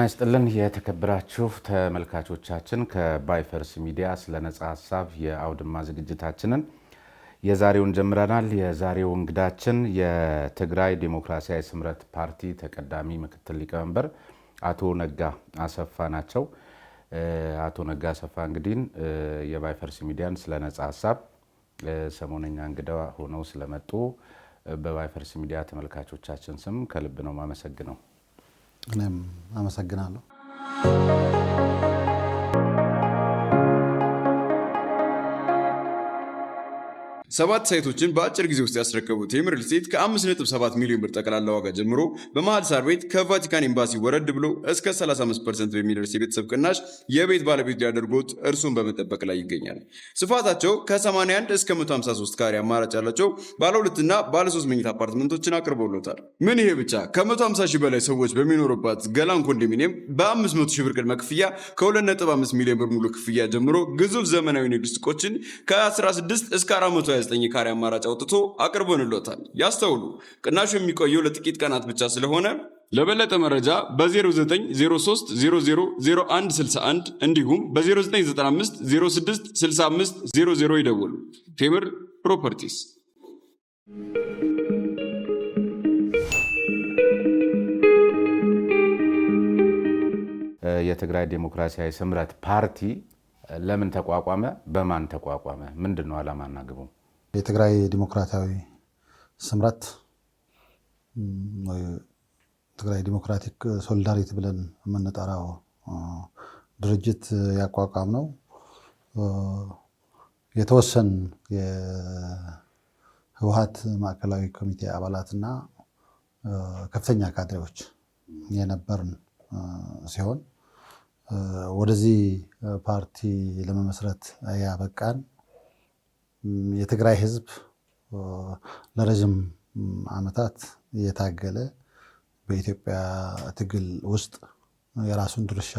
ይስጥልን የተከበራችሁ ተመልካቾቻችን ከባይፈርስ ሚዲያ ስለ ነጻ ሐሳብ የአውድማ ዝግጅታችንን የዛሬውን ጀምረናል። የዛሬው እንግዳችን የትግራይ ዲሞክራሲያዊ ስምረት ፓርቲ ተቀዳሚ ምክትል ሊቀመንበር አቶ ነጋ አሰፋ ናቸው። አቶ ነጋ አሰፋ እንግዲህ የባይፈርስ ሚዲያን ስለ ነጻ ሐሳብ ሰሞነኛ እንግዳ ሆነው ስለመጡ በባይፈርስ ሚዲያ ተመልካቾቻችን ስም ከልብ ነው ማመሰግነው። እኔም አመሰግናለሁ። ሰባት ሳይቶችን በአጭር ጊዜ ውስጥ ያስረከቡት ቴምር ሪል ስቴት ከ5.7 ሚሊዮን ብር ጠቅላላ ዋጋ ጀምሮ በመሃል ሳር ቤት ከቫቲካን ኤምባሲ ወረድ ብሎ እስከ 35% በሚደርስ የቤተሰብ ቅናሽ የቤት ባለቤት ሊያደርጉት እርሱን በመጠበቅ ላይ ይገኛል። ስፋታቸው ከ81 እስከ 153 ካሬ አማራጭ ያላቸው ባለ 2 እና ባለ 3 መኝታ አፓርትመንቶችን አቅርበውሎታል። ምን ይሄ ብቻ! ከ150 ሺህ በላይ ሰዎች በሚኖሩባት ገላን ኮንዶሚኒየም በ500 ሺህ ብር ቅድመ ክፍያ ከ2.5 ሚሊዮን ብር ሙሉ ክፍያ ጀምሮ ግዙፍ ዘመናዊ ንግድ ሱቆችን ከ16 እስከ 429 ካሬ አማራጭ አውጥቶ አቅርቦንሎታል። ያስተውሉ፣ ቅናሹ የሚቆየው ለጥቂት ቀናት ብቻ ስለሆነ ለበለጠ መረጃ በ0903000161 እንዲሁም በ0995066500 ይደውሉ። ቴምር ፕሮፐርቲስ። የትግራይ ዲሞክራሲያዊ ስምረት ፓርቲ ለምን ተቋቋመ? በማን ተቋቋመ? ምንድነው ዓላማና ግቡ? የትግራይ ዲሞክራሲያዊ ስምረት ትግራይ ዲሞክራቲክ ሶሊዳሪቲ ብለን የምንጠራው ድርጅት ያቋቋም ነው። የተወሰኑ የህወሓት ማዕከላዊ ኮሚቴ አባላትና ከፍተኛ ካድሬዎች የነበርን ሲሆን ወደዚህ ፓርቲ ለመመስረት ያበቃን የትግራይ ህዝብ ለረጅም ዓመታት የታገለ በኢትዮጵያ ትግል ውስጥ የራሱን ድርሻ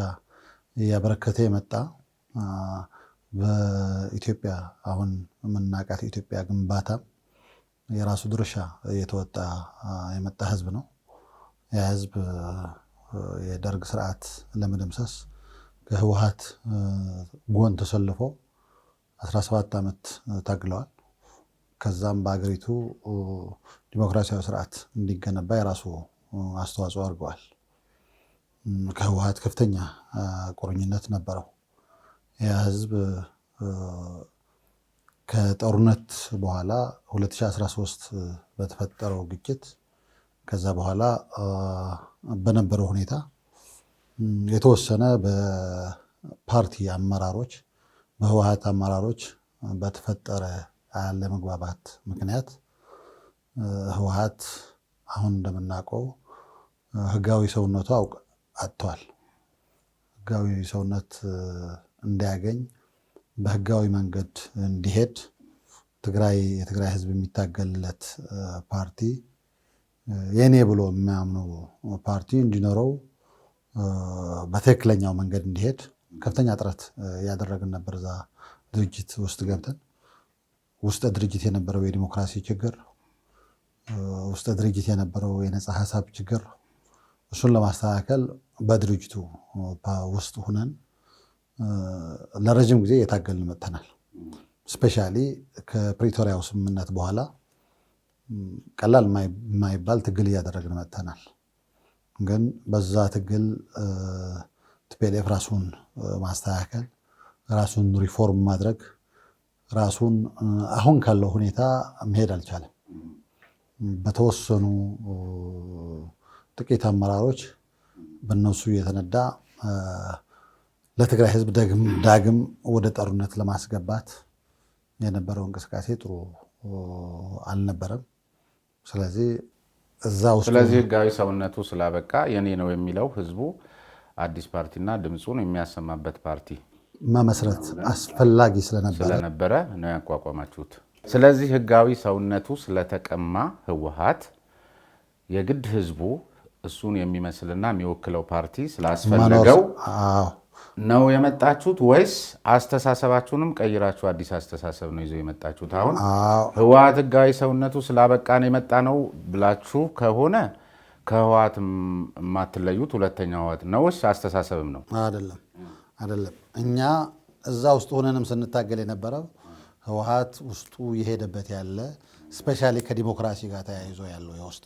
ያበረከተ የመጣ በኢትዮጵያ አሁን የምናውቃት ኢትዮጵያ ግንባታ የራሱ ድርሻ የተወጣ የመጣ ህዝብ ነው። ያ ህዝብ የደርግ ስርዓት ለመደምሰስ ከህወሓት ጎን ተሰልፎ 17 ዓመት ታግለዋል። ከዛም በአገሪቱ ዲሞክራሲያዊ ስርዓት እንዲገነባ የራሱ አስተዋጽኦ አድርገዋል። ከህወሓት ከፍተኛ ቁርኝነት ነበረው። ያ ህዝብ ከጦርነት በኋላ 2013 በተፈጠረው ግጭት ከዛ በኋላ በነበረው ሁኔታ የተወሰነ በፓርቲ አመራሮች በህወሓት አመራሮች በተፈጠረ አለመግባባት ምክንያት ህወሓት አሁን እንደምናውቀው ህጋዊ ሰውነቱ አጥቷል። ህጋዊ ሰውነት እንዲያገኝ በህጋዊ መንገድ እንዲሄድ የትግራይ ህዝብ የሚታገልለት ፓርቲ የኔ ብሎ የሚያምነው ፓርቲ እንዲኖረው በትክክለኛው መንገድ እንዲሄድ ከፍተኛ ጥረት ያደረግን ነበር። እዛ ድርጅት ውስጥ ገብተን ውስጥ ድርጅት የነበረው የዲሞክራሲ ችግር፣ ውስጥ ድርጅት የነበረው የነጻ ሐሳብ ችግር፣ እሱን ለማስተካከል በድርጅቱ ውስጥ ሆነን ለረጅም ጊዜ የታገልን መጥተናል። ስፔሻሊ ከፕሪቶሪያው ስምምነት በኋላ ቀላል የማይባል ትግል እያደረግን መጥተናል። ግን በዛ ትግል ቲፒኤልኤፍ ራሱን ማስተካከል፣ ራሱን ሪፎርም ማድረግ፣ ራሱን አሁን ካለው ሁኔታ መሄድ አልቻለም። በተወሰኑ ጥቂት አመራሮች በእነሱ የተነዳ ለትግራይ ህዝብ ዳግም ወደ ጦርነት ለማስገባት የነበረው እንቅስቃሴ ጥሩ አልነበረም። ስለዚህ ህጋዊ ሰውነቱ ስላበቃ የኔ ነው የሚለው ህዝቡ አዲስ ፓርቲና ድምጹን የሚያሰማበት ፓርቲ መመስረት አስፈላጊ ስለነበረ ነው ያቋቋማችሁት። ስለዚህ ህጋዊ ሰውነቱ ስለተቀማ ህወሓት የግድ ህዝቡ እሱን የሚመስልና የሚወክለው ፓርቲ ስላስፈለገው ነው የመጣችሁት ወይስ አስተሳሰባችሁንም ቀይራችሁ አዲስ አስተሳሰብ ነው ይዞ የመጣችሁት? አሁን ህወሓት ህጋዊ ሰውነቱ ስላበቃ ነው የመጣ ነው ብላችሁ ከሆነ ከህወሓት የማትለዩት ሁለተኛው ህወሓት ነውስ አስተሳሰብም ነው? አይደለም። እኛ እዛ ውስጥ ሆነንም ስንታገል የነበረው ህወሓት ውስጡ የሄደበት ያለ ስፔሻሊ ከዲሞክራሲ ጋር ተያይዞ ያለው የውስጥ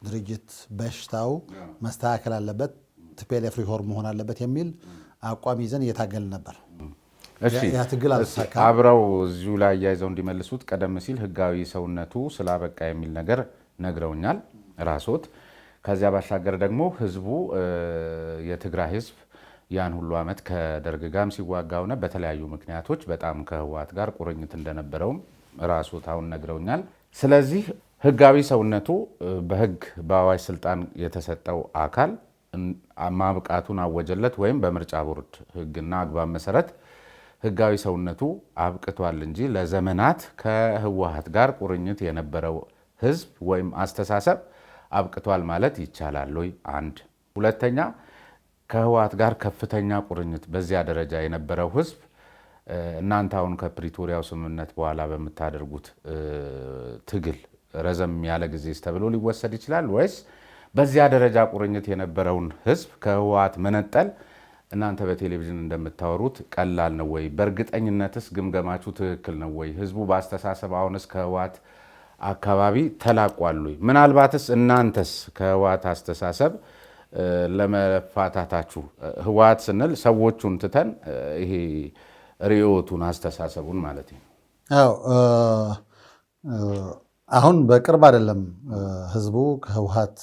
ድርጅት በሽታው መስተካከል አለበት፣ ቲፒኤልኤፍ ሪፎርም መሆን አለበት የሚል አቋም ይዘን እየታገልን ነበር። አብረው እዚሁ ላይ አያይዘው እንዲመልሱት ቀደም ሲል ህጋዊ ሰውነቱ ስላበቃ የሚል ነገር ነግረውኛል ራስዎት። ከዚያ ባሻገር ደግሞ ህዝቡ የትግራይ ህዝብ ያን ሁሉ ዓመት ከደርግ ጋርም ሲዋጋ ሆነ በተለያዩ ምክንያቶች በጣም ከህወሓት ጋር ቁርኝት እንደነበረውም ራስዎት አሁን ነግረውኛል። ስለዚህ ህጋዊ ሰውነቱ በህግ በአዋጅ ስልጣን የተሰጠው አካል ማብቃቱን አወጀለት ወይም በምርጫ ቦርድ ህግና አግባብ መሰረት ህጋዊ ሰውነቱ አብቅቷል እንጂ ለዘመናት ከህወሓት ጋር ቁርኝት የነበረው ህዝብ ወይም አስተሳሰብ አብቅቷል ማለት ይቻላል ወይ? አንድ። ሁለተኛ ከህወሓት ጋር ከፍተኛ ቁርኝት በዚያ ደረጃ የነበረው ህዝብ እናንተ አሁን ከፕሪቶሪያው ስምምነት በኋላ በምታደርጉት ትግል ረዘም ያለ ጊዜ ተብሎ ሊወሰድ ይችላል ወይስ በዚያ ደረጃ ቁርኝት የነበረውን ህዝብ ከህወሓት መነጠል እናንተ በቴሌቪዥን እንደምታወሩት ቀላል ነው ወይ? በእርግጠኝነትስ ግምገማችሁ ትክክል ነው ወይ? ህዝቡ በአስተሳሰብ አሁንስ ከህወሓት አካባቢ ተላቋል ወይ? ምናልባትስ እናንተስ ከህወሓት አስተሳሰብ ለመፋታታችሁ ህወሓት ስንል ሰዎቹን ትተን ይሄ ርዕዮቱን አስተሳሰቡን ማለት ነው። አሁን በቅርብ አይደለም ህዝቡ ከህወሓት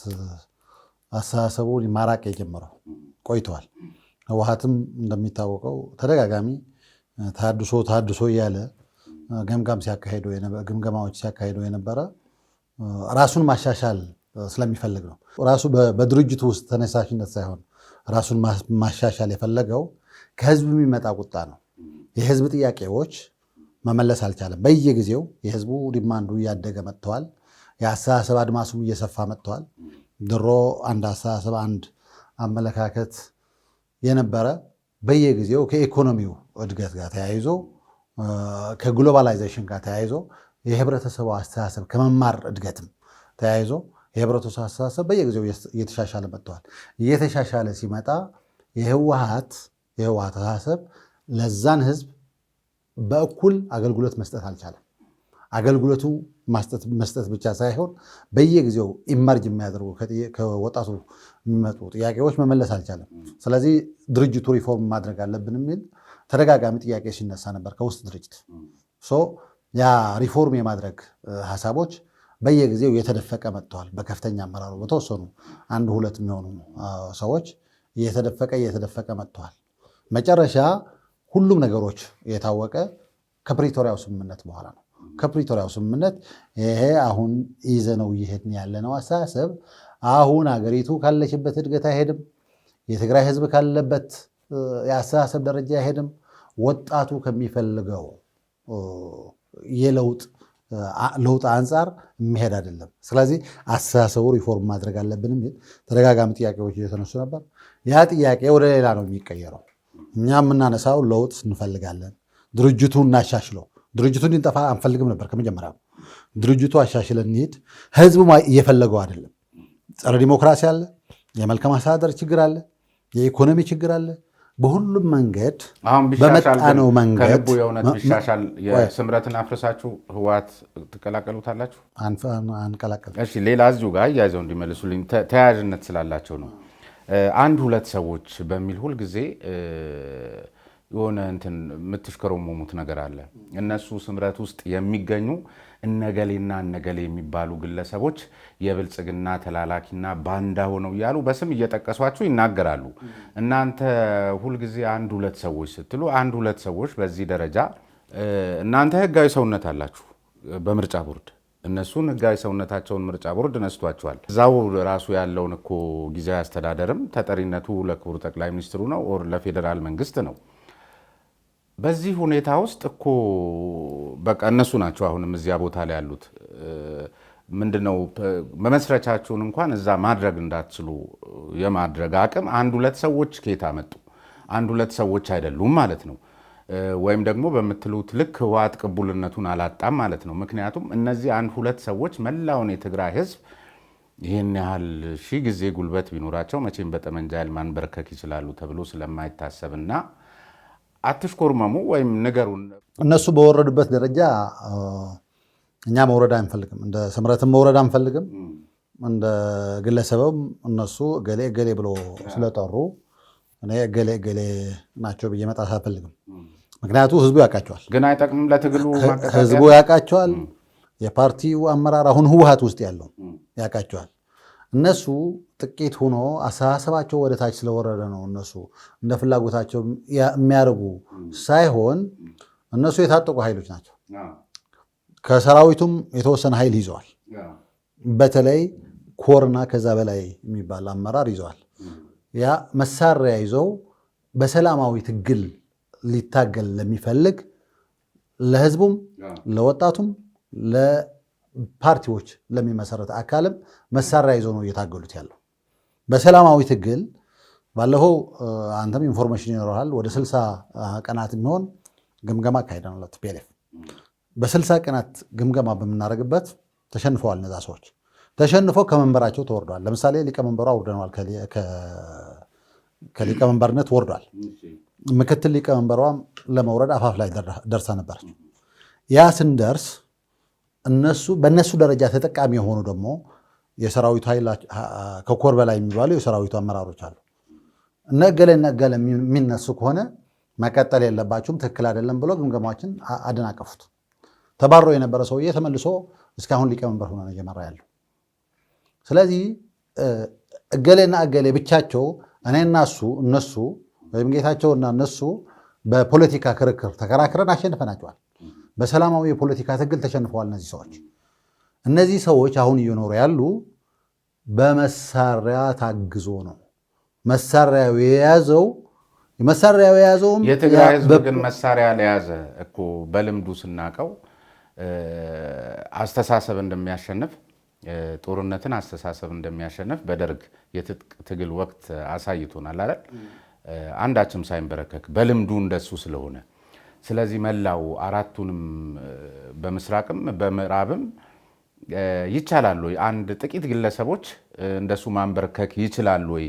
አስተሳሰቡ ማራቅ የጀመረው ቆይተዋል። ህወሓትም እንደሚታወቀው ተደጋጋሚ ታድሶ እያለ ግምገማዎች ሲያካሄዱ የነበረ ራሱን ማሻሻል ስለሚፈልግ ነው። ራሱ በድርጅቱ ውስጥ ተነሳሽነት ሳይሆን ራሱን ማሻሻል የፈለገው ከህዝብ የሚመጣ ቁጣ ነው። የህዝብ ጥያቄዎች መመለስ አልቻለም። በየጊዜው የህዝቡ ዲማንዱ እያደገ መጥተዋል። የአስተሳሰብ አድማሱም እየሰፋ መጥተዋል። ድሮ አንድ አስተሳሰብ አንድ አመለካከት የነበረ በየጊዜው ከኢኮኖሚው እድገት ጋር ተያይዞ ከግሎባላይዜሽን ጋር ተያይዞ የህብረተሰቡ አስተሳሰብ ከመማር እድገትም ተያይዞ የህብረተሰቡ አስተሳሰብ በየጊዜው እየተሻሻለ መጥተዋል። እየተሻሻለ ሲመጣ የህወሓት አስተሳሰብ ለዛን ህዝብ በእኩል አገልግሎት መስጠት አልቻለም። አገልግሎቱ መስጠት ብቻ ሳይሆን በየጊዜው ኢመርጅ የሚያደርጉ ከወጣቱ የሚመጡ ጥያቄዎች መመለስ አልቻለም። ስለዚህ ድርጅቱ ሪፎርም ማድረግ አለብን የሚል ተደጋጋሚ ጥያቄ ሲነሳ ነበር ከውስጥ ድርጅት። ያ ሪፎርም የማድረግ ሀሳቦች በየጊዜው እየተደፈቀ መጥተዋል። በከፍተኛ አመራሩ በተወሰኑ አንድ ሁለት የሚሆኑ ሰዎች እየተደፈቀ መጥተዋል። መጨረሻ ሁሉም ነገሮች የታወቀ ከፕሪቶሪያው ስምምነት በኋላ ነው። ከፕሪቶሪያው ስምምነት ይሄ አሁን ይዘነው እየሄድን ያለነው አስተሳሰብ አሁን አገሪቱ ካለችበት እድገት አይሄድም። የትግራይ ህዝብ ካለበት የአስተሳሰብ ደረጃ አይሄድም። ወጣቱ ከሚፈልገው ለውጥ አንጻር የሚሄድ አይደለም። ስለዚህ አስተሳሰቡ ሪፎርም ማድረግ አለብን የሚል ተደጋጋሚ ጥያቄዎች እየተነሱ ነበር። ያ ጥያቄ ወደ ሌላ ነው የሚቀየረው። እኛ የምናነሳው ለውጥ እንፈልጋለን፣ ድርጅቱ እናሻሽለው። ድርጅቱ እንዲጠፋ አንፈልግም ነበር ከመጀመሪያው። ድርጅቱ አሻሽለን እንሂድ። ህዝቡ እየፈለገው አይደለም። ጸረ ዲሞክራሲ አለ፣ የመልካም አስተዳደር ችግር አለ፣ የኢኮኖሚ ችግር አለ። በሁሉም መንገድ በመጣነው መንገድ ከልቡ የእውነት ቢሻሻል የስምረትን አፍርሳችሁ ህወሓት ትቀላቀሉታላችሁ? አንቀላቀል። እሺ፣ ሌላ እዚሁ ጋር እያይዘው እንዲመልሱልኝ ተያያዥነት ስላላቸው ነው። አንድ ሁለት ሰዎች በሚል ሁልጊዜ የሆነ እንትን የምትሽከረሙሙት ነገር አለ። እነሱ ስምረት ውስጥ የሚገኙ እነገሌና እነገሌ የሚባሉ ግለሰቦች የብልጽግና ተላላኪና ባንዳ ሆነው እያሉ በስም እየጠቀሷቸው ይናገራሉ። እናንተ ሁልጊዜ አንድ ሁለት ሰዎች ስትሉ አንድ ሁለት ሰዎች በዚህ ደረጃ እናንተ ህጋዊ ሰውነት አላችሁ በምርጫ ቦርድ፣ እነሱን ህጋዊ ሰውነታቸውን ምርጫ ቦርድ ነስቷቸዋል። እዛው ራሱ ያለውን እኮ ጊዜያዊ አስተዳደርም ተጠሪነቱ ለክቡር ጠቅላይ ሚኒስትሩ ነው ኦር ለፌዴራል መንግስት ነው። በዚህ ሁኔታ ውስጥ እኮ በቃ እነሱ ናቸው አሁንም እዚያ ቦታ ላይ ያሉት። ምንድነው መመስረቻችሁን እንኳን እዛ ማድረግ እንዳትችሉ የማድረግ አቅም አንድ ሁለት ሰዎች ከየት አመጡ? አንድ ሁለት ሰዎች አይደሉም ማለት ነው። ወይም ደግሞ በምትሉት ልክ ህወሓት ቅቡልነቱን አላጣም ማለት ነው። ምክንያቱም እነዚህ አንድ ሁለት ሰዎች መላውን የትግራይ ህዝብ ይህን ያህል ሺህ ጊዜ ጉልበት ቢኖራቸው መቼም በጠመንጃ ኃይል ማንበርከክ ይችላሉ ተብሎ ስለማይታሰብና አትሽኮርመሙ ወይም ንገሩን። እነሱ በወረዱበት ደረጃ እኛ መውረድ አንፈልግም፣ እንደ ስምረትም መውረድ አንፈልግም። እንደ ግለሰብም እነሱ እገሌ እገሌ ብሎ ስለጠሩ እኔ እገሌ እገሌ ናቸው ብዬ መጣት አልፈልግም። ምክንያቱ ህዝቡ ያውቃቸዋል፣ ግን አይጠቅምም ለትግሉ። ህዝቡ ያውቃቸዋል። የፓርቲው አመራር አሁን ህወሓት ውስጥ ያለው ያውቃቸዋል። እነሱ ጥቂት ሆኖ አስተሳሰባቸው ወደ ታች ስለወረደ ነው እነሱ እንደ ፍላጎታቸው የሚያደርጉ ሳይሆን እነሱ የታጠቁ ኃይሎች ናቸው። ከሰራዊቱም የተወሰነ ኃይል ይዘዋል። በተለይ ኮርና ከዛ በላይ የሚባል አመራር ይዘዋል። ያ መሳሪያ ይዘው በሰላማዊ ትግል ሊታገል ለሚፈልግ ለህዝቡም፣ ለወጣቱም፣ ለፓርቲዎች ለሚመሰረት አካልም መሳሪያ ይዘው ነው እየታገሉት ያለው በሰላማዊ ትግል። ባለፈው አንተም ኢንፎርሜሽን ይኖረሃል፣ ወደ 60 ቀናት የሚሆን ግምገማ አካሄደናል። ቲፒኤልኤፍ በ60 ቀናት ግምገማ በምናደርግበት ተሸንፈዋል። እነዛ ሰዎች ተሸንፈው ከመንበራቸው ተወርደዋል። ለምሳሌ ሊቀመንበሩ አውርደነዋል፣ ከሊቀመንበርነት ወርዷል። ምክትል ሊቀመንበሯም ለመውረድ አፋፍ ላይ ደርሳ ነበረች። ያ ስንደርስ በእነሱ ደረጃ ተጠቃሚ የሆኑ ደግሞ የሰራዊቱ ኃይል ከኮር በላይ የሚባሉ የሰራዊቱ አመራሮች አሉ። ነገለ የሚነሱ ከሆነ መቀጠል የለባችሁም ትክክል አይደለም ብሎ ግምገማዎችን አደናቀፉት። ተባሮ የነበረ ሰውዬ ተመልሶ እስካሁን ሊቀመንበር ሆኖ ነው እየመራ ያለው። ስለዚህ እገሌና እገሌ ብቻቸው እኔና እነሱ ወይም ጌታቸውና እነሱ በፖለቲካ ክርክር ተከራክረን አሸንፈናቸዋል። በሰላማዊ የፖለቲካ ትግል ተሸንፈዋል። እነዚህ ሰዎች አሁን እየኖሩ ያሉ በመሳሪያ ታግዞ ነው። መሳሪያው የያዘውም የትግራይ ህዝብ ግን መሳሪያ ለያዘ እኮ በልምዱ ስናቀው አስተሳሰብ እንደሚያሸንፍ ጦርነትን አስተሳሰብ እንደሚያሸንፍ በደርግ የትጥቅ ትግል ወቅት አሳይቶናል አይደል? አንዳችም ሳይንበረከክ በልምዱ እንደሱ ስለሆነ ስለዚህ መላው አራቱንም በምስራቅም በምዕራብም ይቻላል ወይ? አንድ ጥቂት ግለሰቦች እንደሱ ማንበርከክ ይችላሉ ወይ?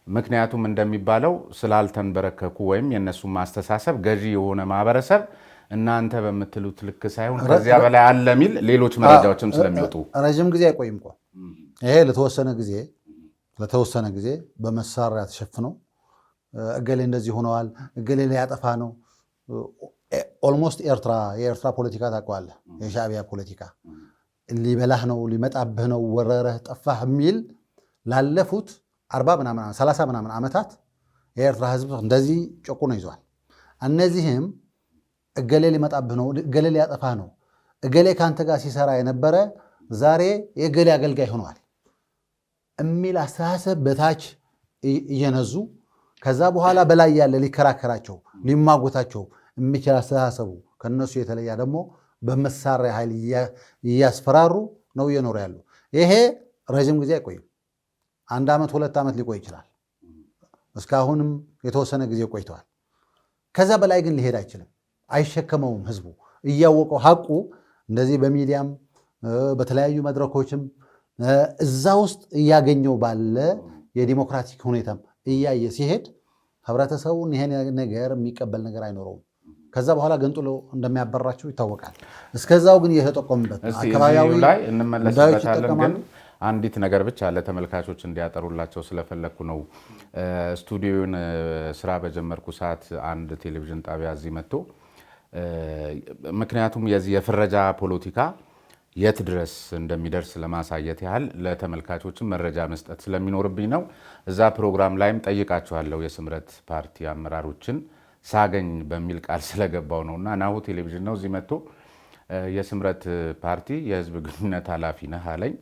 ምክንያቱም እንደሚባለው ስላልተንበረከኩ ወይም የነሱ ማስተሳሰብ ገዢ የሆነ ማህበረሰብ እናንተ በምትሉት ልክ ሳይሆን ከዚያ በላይ አለ የሚል ሌሎች መረጃዎችም ስለሚወጡ ረጅም ጊዜ አይቆይም እኮ ይሄ ለተወሰነ ጊዜ በመሳሪያ ተሸፍነው እገሌ እንደዚህ ሆነዋል፣ እገሌ ሊያጠፋ ነው። ኦልሞስት የኤርትራ ፖለቲካ ታውቀዋለህ። የሻዕቢያ ፖለቲካ ሊበላህ ነው፣ ሊመጣብህ ነው፣ ወረረህ ጠፋህ የሚል ላለፉት 30 ምናምን ዓመታት የኤርትራ ህዝብ እንደዚህ ጨቁኖ ይዟል። እነዚህም እገሌ ሊመጣብህ ነው፣ እገሌ ሊያጠፋህ ነው፣ እገሌ ከአንተ ጋር ሲሰራ የነበረ ዛሬ የእገሌ አገልጋይ ሆነዋል የሚል አስተሳሰብ በታች እየነዙ ከዛ በኋላ በላይ ያለ ሊከራከራቸው ሊማጎታቸው የሚችል አስተሳሰቡ ከነሱ የተለያ ደግሞ በመሳሪያ ኃይል እያስፈራሩ ነው እየኖሩ ያሉ። ይሄ ረዥም ጊዜ አይቆይም። 1 ዓመት 2 ዓመት ሊቆይ ይችላል። እስካሁንም የተወሰነ ጊዜ ቆይተዋል። ከዛ በላይ ግን ሊሄድ አይችልም። አይሸከመውም። ህዝቡ እያወቀው ሀቁ እንደዚህ በሚዲያም በተለያዩ መድረኮችም እዛ ውስጥ እያገኘው ባለ የዲሞክራቲክ ሁኔታም እያየ ሲሄድ ህብረተሰቡን ይሄን ነገር የሚቀበል ነገር አይኖረውም። ከዛ በኋላ ገንጥሎ እንደሚያበራቸው ይታወቃል። እስከዛው ግን እየተጠቆምበት አካባቢያዊ ላይ እንመለስበታለን። ግን አንዲት ነገር ብቻ ለተመልካቾች እንዲያጠሩላቸው ስለፈለኩ ነው። ስቱዲዮን ስራ በጀመርኩ ሰዓት አንድ ቴሌቪዥን ጣቢያ እዚህ መጥቶ ምክንያቱም የዚህ የፍረጃ ፖለቲካ የት ድረስ እንደሚደርስ ለማሳየት ያህል ለተመልካቾችም መረጃ መስጠት ስለሚኖርብኝ ነው። እዛ ፕሮግራም ላይም ጠይቃቸዋለሁ የስምረት ፓርቲ አመራሮችን ሳገኝ በሚል ቃል ስለገባው ነውና ናሁ ቴሌቪዥን ነው እዚህ መጥቶ የስምረት ፓርቲ የህዝብ ግንኙነት ኃላፊ ነህ አለኝ።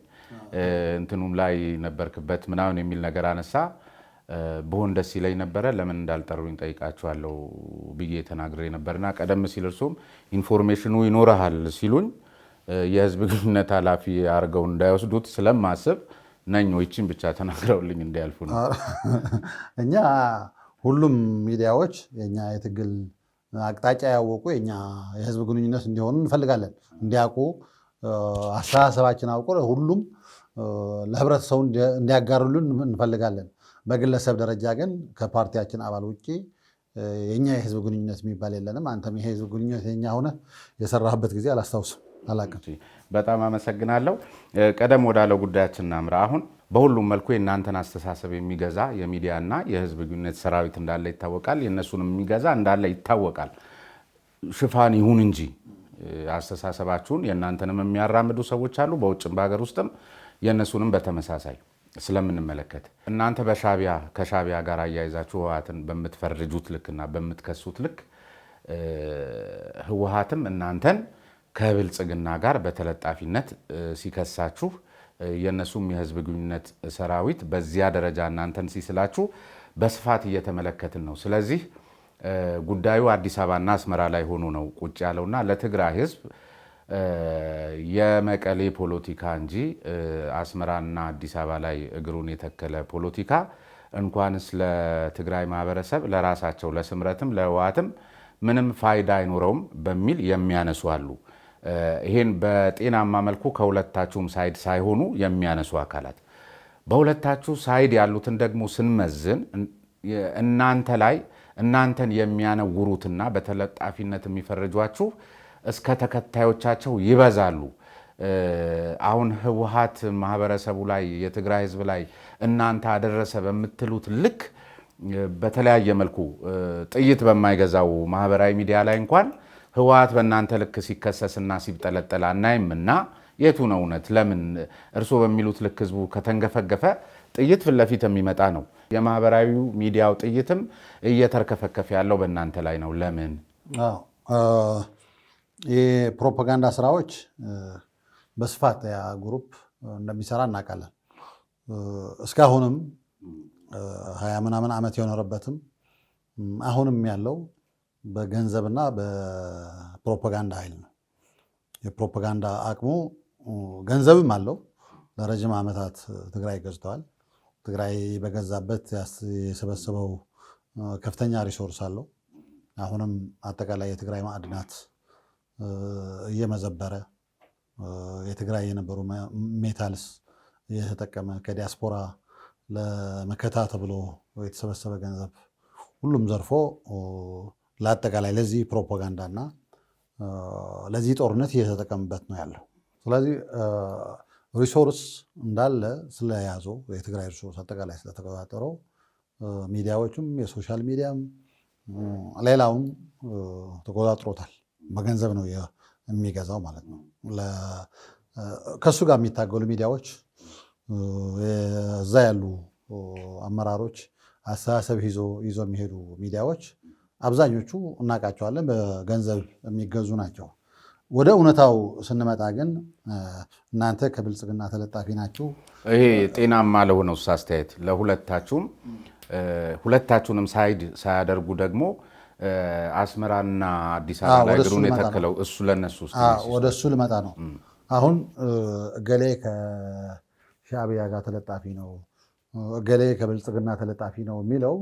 እንትኑም ላይ ነበርክበት ምናምን የሚል ነገር አነሳ። በሆን ደስ ይለኝ ነበረ፣ ለምን እንዳልጠሩኝ ጠይቃቸዋለሁ ብዬ ተናግሬ ነበርና ቀደም ሲል እርሱም ኢንፎርሜሽኑ ይኖርሃል ሲሉኝ የህዝብ ግንኙነት ኃላፊ አድርገው እንዳይወስዱት ስለማስብ ነኝ ወይችን ብቻ ተናግረውልኝ እንዲያልፉ ነው። እኛ ሁሉም ሚዲያዎች የኛ የትግል አቅጣጫ ያወቁ የኛ የህዝብ ግንኙነት እንዲሆኑ እንፈልጋለን። እንዲያውቁ አስተሳሰባችን አውቆ ሁሉም ለህብረተሰቡ እንዲያጋሩልን እንፈልጋለን። በግለሰብ ደረጃ ግን ከፓርቲያችን አባል ውጭ የኛ የህዝብ ግንኙነት የሚባል የለንም። አንተም የህዝብ ግንኙነት የኛ ሆነ የሰራህበት ጊዜ አላስታውስም፣ አላውቅም። በጣም አመሰግናለሁ። ቀደም ወዳለው ጉዳያችን እናምራ። አሁን በሁሉም መልኩ የእናንተን አስተሳሰብ የሚገዛ የሚዲያና የህዝብ ግንኙነት ሰራዊት እንዳለ ይታወቃል። የእነሱንም የሚገዛ እንዳለ ይታወቃል። ሽፋን ይሁን እንጂ አስተሳሰባችሁን የእናንተንም የሚያራምዱ ሰዎች አሉ፣ በውጭም በሀገር ውስጥም የእነሱንም በተመሳሳይ ስለምንመለከት እናንተ ከሻዕቢያ ጋር አያይዛችሁ ህወሓትን በምትፈርጁት ልክና በምትከሱት ልክ ህወሓትም እናንተን ከብልጽግና ጋር በተለጣፊነት ሲከሳችሁ የእነሱም የህዝብ ግንኙነት ሰራዊት በዚያ ደረጃ እናንተን ሲስላችሁ በስፋት እየተመለከትን ነው። ስለዚህ ጉዳዩ አዲስ አበባና አስመራ ላይ ሆኖ ነው ቁጭ ያለውና ለትግራይ ህዝብ የመቀሌ ፖለቲካ እንጂ አስመራና አዲስ አበባ ላይ እግሩን የተከለ ፖለቲካ እንኳንስ ለትግራይ ማህበረሰብ ለራሳቸው ለስምረትም ለህወሓትም ምንም ፋይዳ አይኖረውም በሚል የሚያነሱ አሉ። ይሄን በጤናማ መልኩ ከሁለታችሁም ሳይድ ሳይሆኑ የሚያነሱ አካላት በሁለታችሁ ሳይድ ያሉትን ደግሞ ስንመዝን እናንተን የሚያነውሩትና በተለጣፊነት የሚፈርጇችሁ እስከ ተከታዮቻቸው ይበዛሉ። አሁን ህወሓት ማህበረሰቡ ላይ የትግራይ ህዝብ ላይ እናንተ አደረሰ በምትሉት ልክ በተለያየ መልኩ ጥይት በማይገዛው ማህበራዊ ሚዲያ ላይ እንኳን ህወሓት በእናንተ ልክ ሲከሰስና ሲጠለጠል አናይም። እና የቱ ነው እውነት? ለምን እርስዎ በሚሉት ልክ ህዝቡ ከተንገፈገፈ ጥይት ፊት ለፊት የሚመጣ ነው። የማህበራዊ ሚዲያው ጥይትም እየተርከፈከፈ ያለው በእናንተ ላይ ነው። ለምን? የፕሮፓጋንዳ ስራዎች በስፋት ያ ግሩፕ እንደሚሰራ እናውቃለን። እስካሁንም 20 ምናምን ዓመት የኖረበትም አሁንም ያለው በገንዘብና በፕሮፓጋንዳ ኃይል ነው። የፕሮፓጋንዳ አቅሙ ገንዘብም አለው። ለረጅም ዓመታት ትግራይ ገዝተዋል። ትግራይ በገዛበት የሰበሰበው ከፍተኛ ሪሶርስ አለው። አሁንም አጠቃላይ የትግራይ ማዕድናት እየመዘበረ የትግራይ የነበሩ ሜታልስ እየተጠቀመ ከዲያስፖራ ለመከታ ተብሎ የተሰበሰበ ገንዘብ ሁሉም ዘርፎ ለአጠቃላይ ለዚህ ፕሮፓጋንዳና ለዚህ ጦርነት እየተጠቀምበት ነው ያለው። ስለዚህ ሪሶርስ እንዳለ ስለያዘው የትግራይ ሪሶርስ አጠቃላይ ስለተቆጣጠረው ሚዲያዎችም የሶሻል ሚዲያም ሌላውም ተቆጣጥሮታል። በገንዘብ ነው የሚገዛው ማለት ነው። ከእሱ ጋር የሚታገሉ ሚዲያዎች እዛ ያሉ አመራሮች አስተሳሰብ ይዞ የሚሄዱ ሚዲያዎች አብዛኞቹ እናውቃቸዋለን፣ በገንዘብ የሚገዙ ናቸው። ወደ እውነታው ስንመጣ ግን እናንተ ከብልጽግና ተለጣፊ ናችሁ። ይሄ ጤናማ ለሆነው አስተያየት ለሁለታችሁም ሁለታችሁንም ሳያደርጉ ደግሞ አስመራና አዲስ አበባ ላይ እግሩን የተከለው እሱ ለነሱ ወደ እሱ ልመጣ ነው። አሁን እገሌ ከሻዕቢያ ጋር ተለጣፊ ነው፣ እገሌ ከብልጽግና ተለጣፊ ነው የሚለው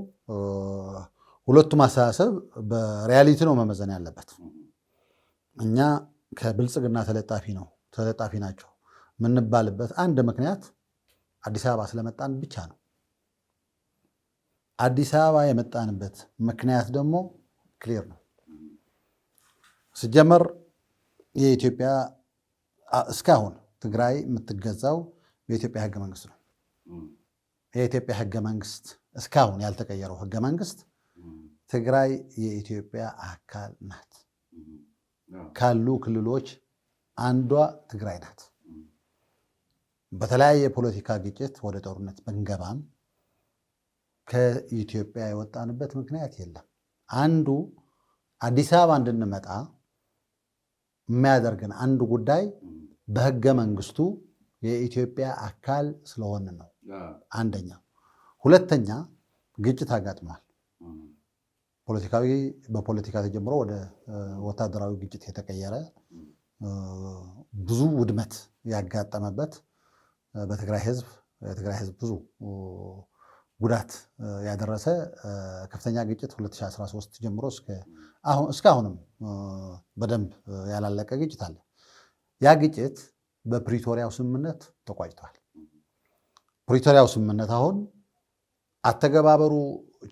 ሁለቱም አስተሳሰብ በሪያሊቲ ነው መመዘን ያለበት። እኛ ከብልጽግና ተለጣፊ ናቸው የምንባልበት አንድ ምክንያት አዲስ አበባ ስለመጣን ብቻ ነው። አዲስ አበባ የመጣንበት ምክንያት ደግሞ ክሊር ነው። ሲጀመር የኢትዮጵያ እስካሁን ትግራይ የምትገዛው በኢትዮጵያ ህገ መንግስት ነው። የኢትዮጵያ ህገ መንግስት እስካሁን ያልተቀየረው ህገ መንግስት ትግራይ የኢትዮጵያ አካል ናት። ካሉ ክልሎች አንዷ ትግራይ ናት። በተለያየ የፖለቲካ ግጭት ወደ ጦርነት ብንገባም ከኢትዮጵያ የወጣንበት ምክንያት የለም። አንዱ አዲስ አበባ እንድንመጣ የሚያደርገን አንዱ ጉዳይ በህገ መንግስቱ የኢትዮጵያ አካል ስለሆነ ነው። አንደኛ። ሁለተኛ ግጭት አጋጥሟል። በፖለቲካ ተጀምሮ ወደ ወታደራዊ ግጭት የተቀየረ ብዙ ውድመት ያጋጠመበት የትግራይ ህዝብ ብዙ ጉዳት ያደረሰ ከፍተኛ ግጭት 2013 ጀምሮ እስካሁንም በደንብ ያላለቀ ግጭት አለ። ያ ግጭት በፕሪቶሪያው ስምምነት ተቋጭቷል። ፕሪቶሪያው ስምምነት አሁን አተገባበሩ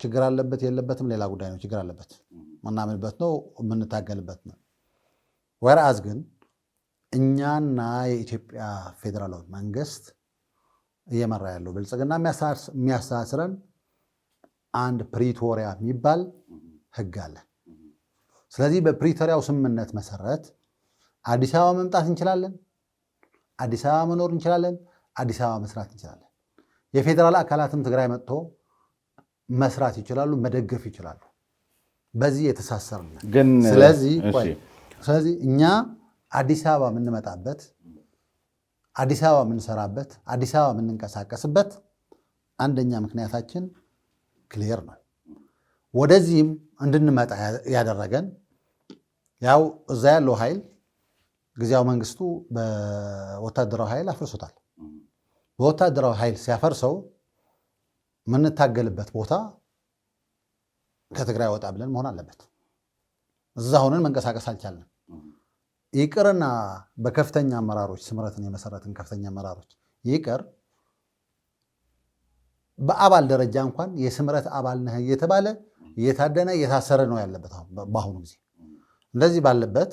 ችግር አለበት የለበትም ሌላ ጉዳይ ነው። ችግር አለበት ምናምንበት ነው የምንታገልበት ነው። ወራዝ ግን እኛና የኢትዮጵያ ፌዴራላዊ መንግስት እየመራ ያለው ብልጽግና የሚያስተሳስረን አንድ ፕሪቶሪያ የሚባል ህግ አለ። ስለዚህ በፕሪቶሪያው ስምምነት መሰረት አዲስ አበባ መምጣት እንችላለን፣ አዲስ አበባ መኖር እንችላለን፣ አዲስ አበባ መስራት እንችላለን። የፌዴራል አካላትም ትግራይ መጥቶ መስራት ይችላሉ፣ መደገፍ ይችላሉ። በዚህ የተሳሰርን ግን ስለዚህ እኛ አዲስ አበባ የምንመጣበት፣ አዲስ አበባ የምንሰራበት፣ አዲስ አበባ የምንንቀሳቀስበት አንደኛ ምክንያታችን ክሊር ነው። ወደዚህም እንድንመጣ ያደረገን ያው እዛ ያለው ኃይል ጊዜያዊ መንግስቱ በወታደራዊ ኃይል አፍርሶታል። በወታደራዊ ኃይል ሲያፈርሰው የምንታገልበት ቦታ ከትግራይ ወጣ ብለን መሆን አለበት። እዛ ሆነን መንቀሳቀስ አልቻልንም። ይቅርና በከፍተኛ አመራሮች ስምረትን የመሰረትን ከፍተኛ አመራሮች ይቅር በአባል ደረጃ እንኳን የስምረት አባል ነህ እየተባለ እየታደነ እየታሰረ ነው ያለበት በአሁኑ ጊዜ። እንደዚህ ባለበት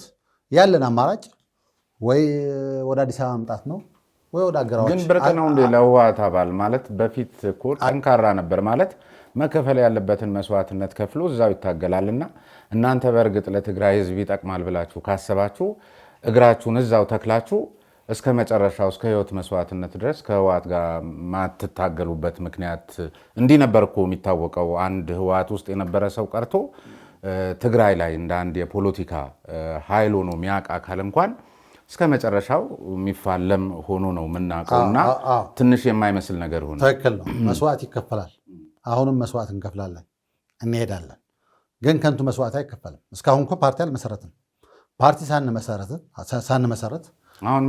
ያለን አማራጭ ወይ ወደ አዲስ አበባ መምጣት ነው ወይ ወደ አገራዎች። ግን ብርቅ ነው እንደ ለህወሓት አባል ማለት በፊት እኮ ጠንካራ ነበር ማለት መከፈል ያለበትን መስዋዕትነት ከፍሎ እዛው ይታገላልና እናንተ በእርግጥ ለትግራይ ህዝብ ይጠቅማል ብላችሁ ካሰባችሁ እግራችሁን እዛው ተክላችሁ እስከ መጨረሻው እስከ ህይወት መስዋዕትነት ድረስ ከህወሓት ጋር ማትታገሉበት ምክንያት እንዲህ ነበር እኮ የሚታወቀው። አንድ ህወሓት ውስጥ የነበረ ሰው ቀርቶ ትግራይ ላይ እንደ አንድ የፖለቲካ ኃይል ሆኖ የሚያውቅ አካል እንኳን እስከ መጨረሻው የሚፋለም ሆኖ ነው የምናውቀውና ትንሽ የማይመስል ነገር ሆነ። ትክክል ነው። መስዋዕት ይከፈላል። አሁንም መስዋዕት እንከፍላለን፣ እንሄዳለን። ግን ከንቱ መስዋዕት አይከፈልም። እስካሁን እኮ ፓርቲ አልመሰረትም። ፓርቲ ሳንመሰረት አሁን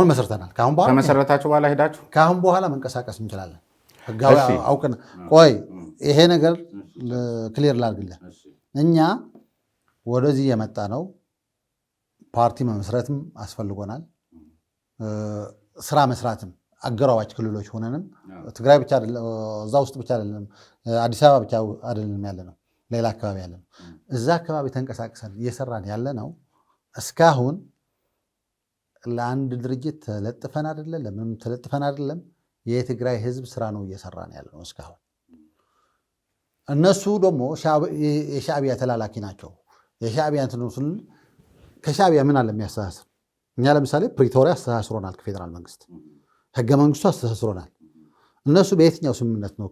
መስርተናል። ከመሰረታችሁ በኋላ ሄዳችሁ ከአሁን በኋላ መንቀሳቀስ እንችላለን። ህጋዊ አውቅን። ቆይ ይሄ ነገር ክሊር ላድርግልህ። እኛ ወደዚህ የመጣ ነው ፓርቲ መመስረትም አስፈልጎናል። ስራ መስራትም አገራዋች ክልሎች ሆነንም ትግራይ ብቻ አይደለም፣ እዛ ውስጥ ብቻ አይደለም፣ አዲስ አበባ ብቻ አይደለም ያለ ነው፣ ሌላ አካባቢ ያለ ነው። እዛ አካባቢ ተንቀሳቅሰን እየሰራን ያለ ነው። እስካሁን ለአንድ ድርጅት ተለጥፈን አይደለም፣ ለምንም ተለጥፈን አይደለም። የትግራይ ህዝብ ስራ ነው እየሰራን ያለ ነው እስካሁን። እነሱ ደግሞ የሻዕቢያ ተላላኪ ናቸው። የሻዕቢያ እንትኑን ከሻዕቢያ ምን አለ የሚያስተሳስር? እኛ ለምሳሌ ፕሪቶሪያ አስተሳስሮናል፣ ከፌዴራል መንግስት ህገ መንግስቱ አስተሳስሮናል። እነሱ በየትኛው ስምምነት ነው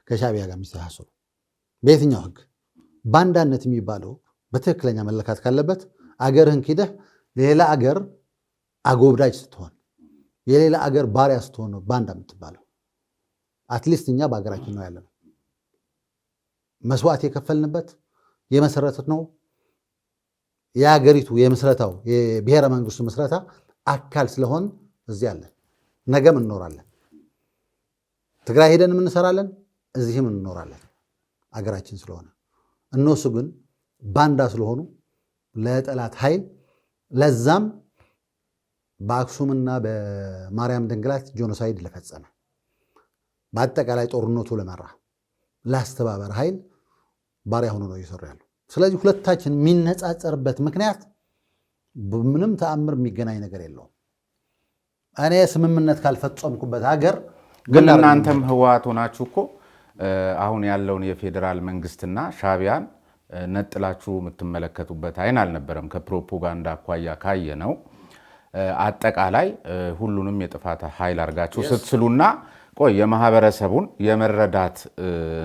ከሻዕቢያ ጋር የሚስተሳስሩ? በየትኛው ህግ? ባንዳነት የሚባለው በትክክለኛ መለካት ካለበት አገርህን ኪደህ ሌላ አገር አጎብዳጅ ስትሆን፣ የሌላ አገር ባሪያ ስትሆን ነው ባንዳ የምትባለው። አትሊስት እኛ በሀገራችን ነው ያለነው። መስዋዕት የከፈልንበት የመሰረቱት ነው የሀገሪቱ የምስረታው የብሔረ መንግስቱ ምስረታ አካል ስለሆን እዚህ አለን። ነገም እንኖራለን። ትግራይ ሄደንም እንሰራለን፣ እዚህም እንኖራለን አገራችን ስለሆነ። እነሱ ግን ባንዳ ስለሆኑ ለጠላት ኃይል ለዛም በአክሱምና በማርያም ድንግላት ጄኖሳይድ ለፈጸመ በአጠቃላይ ጦርነቱ ለመራ ላስተባበር ኃይል ባሪያ ሆኖ ነው እየሰሩ ያሉ። ስለዚህ ሁለታችን የሚነጻጸርበት ምክንያት ምንም ተአምር የሚገናኝ ነገር የለውም። እኔ ስምምነት ካልፈጸምኩበት ሀገር ግን እናንተም ህወሓት ሆናችሁ እኮ አሁን ያለውን የፌዴራል መንግስትና ሻዕቢያን ነጥላችሁ የምትመለከቱበት አይን አልነበረም። ከፕሮፓጋንዳ አኳያ ካየ ነው አጠቃላይ ሁሉንም የጥፋት ኃይል አድርጋችሁ ስትስሉና ቆይ የማህበረሰቡን የመረዳት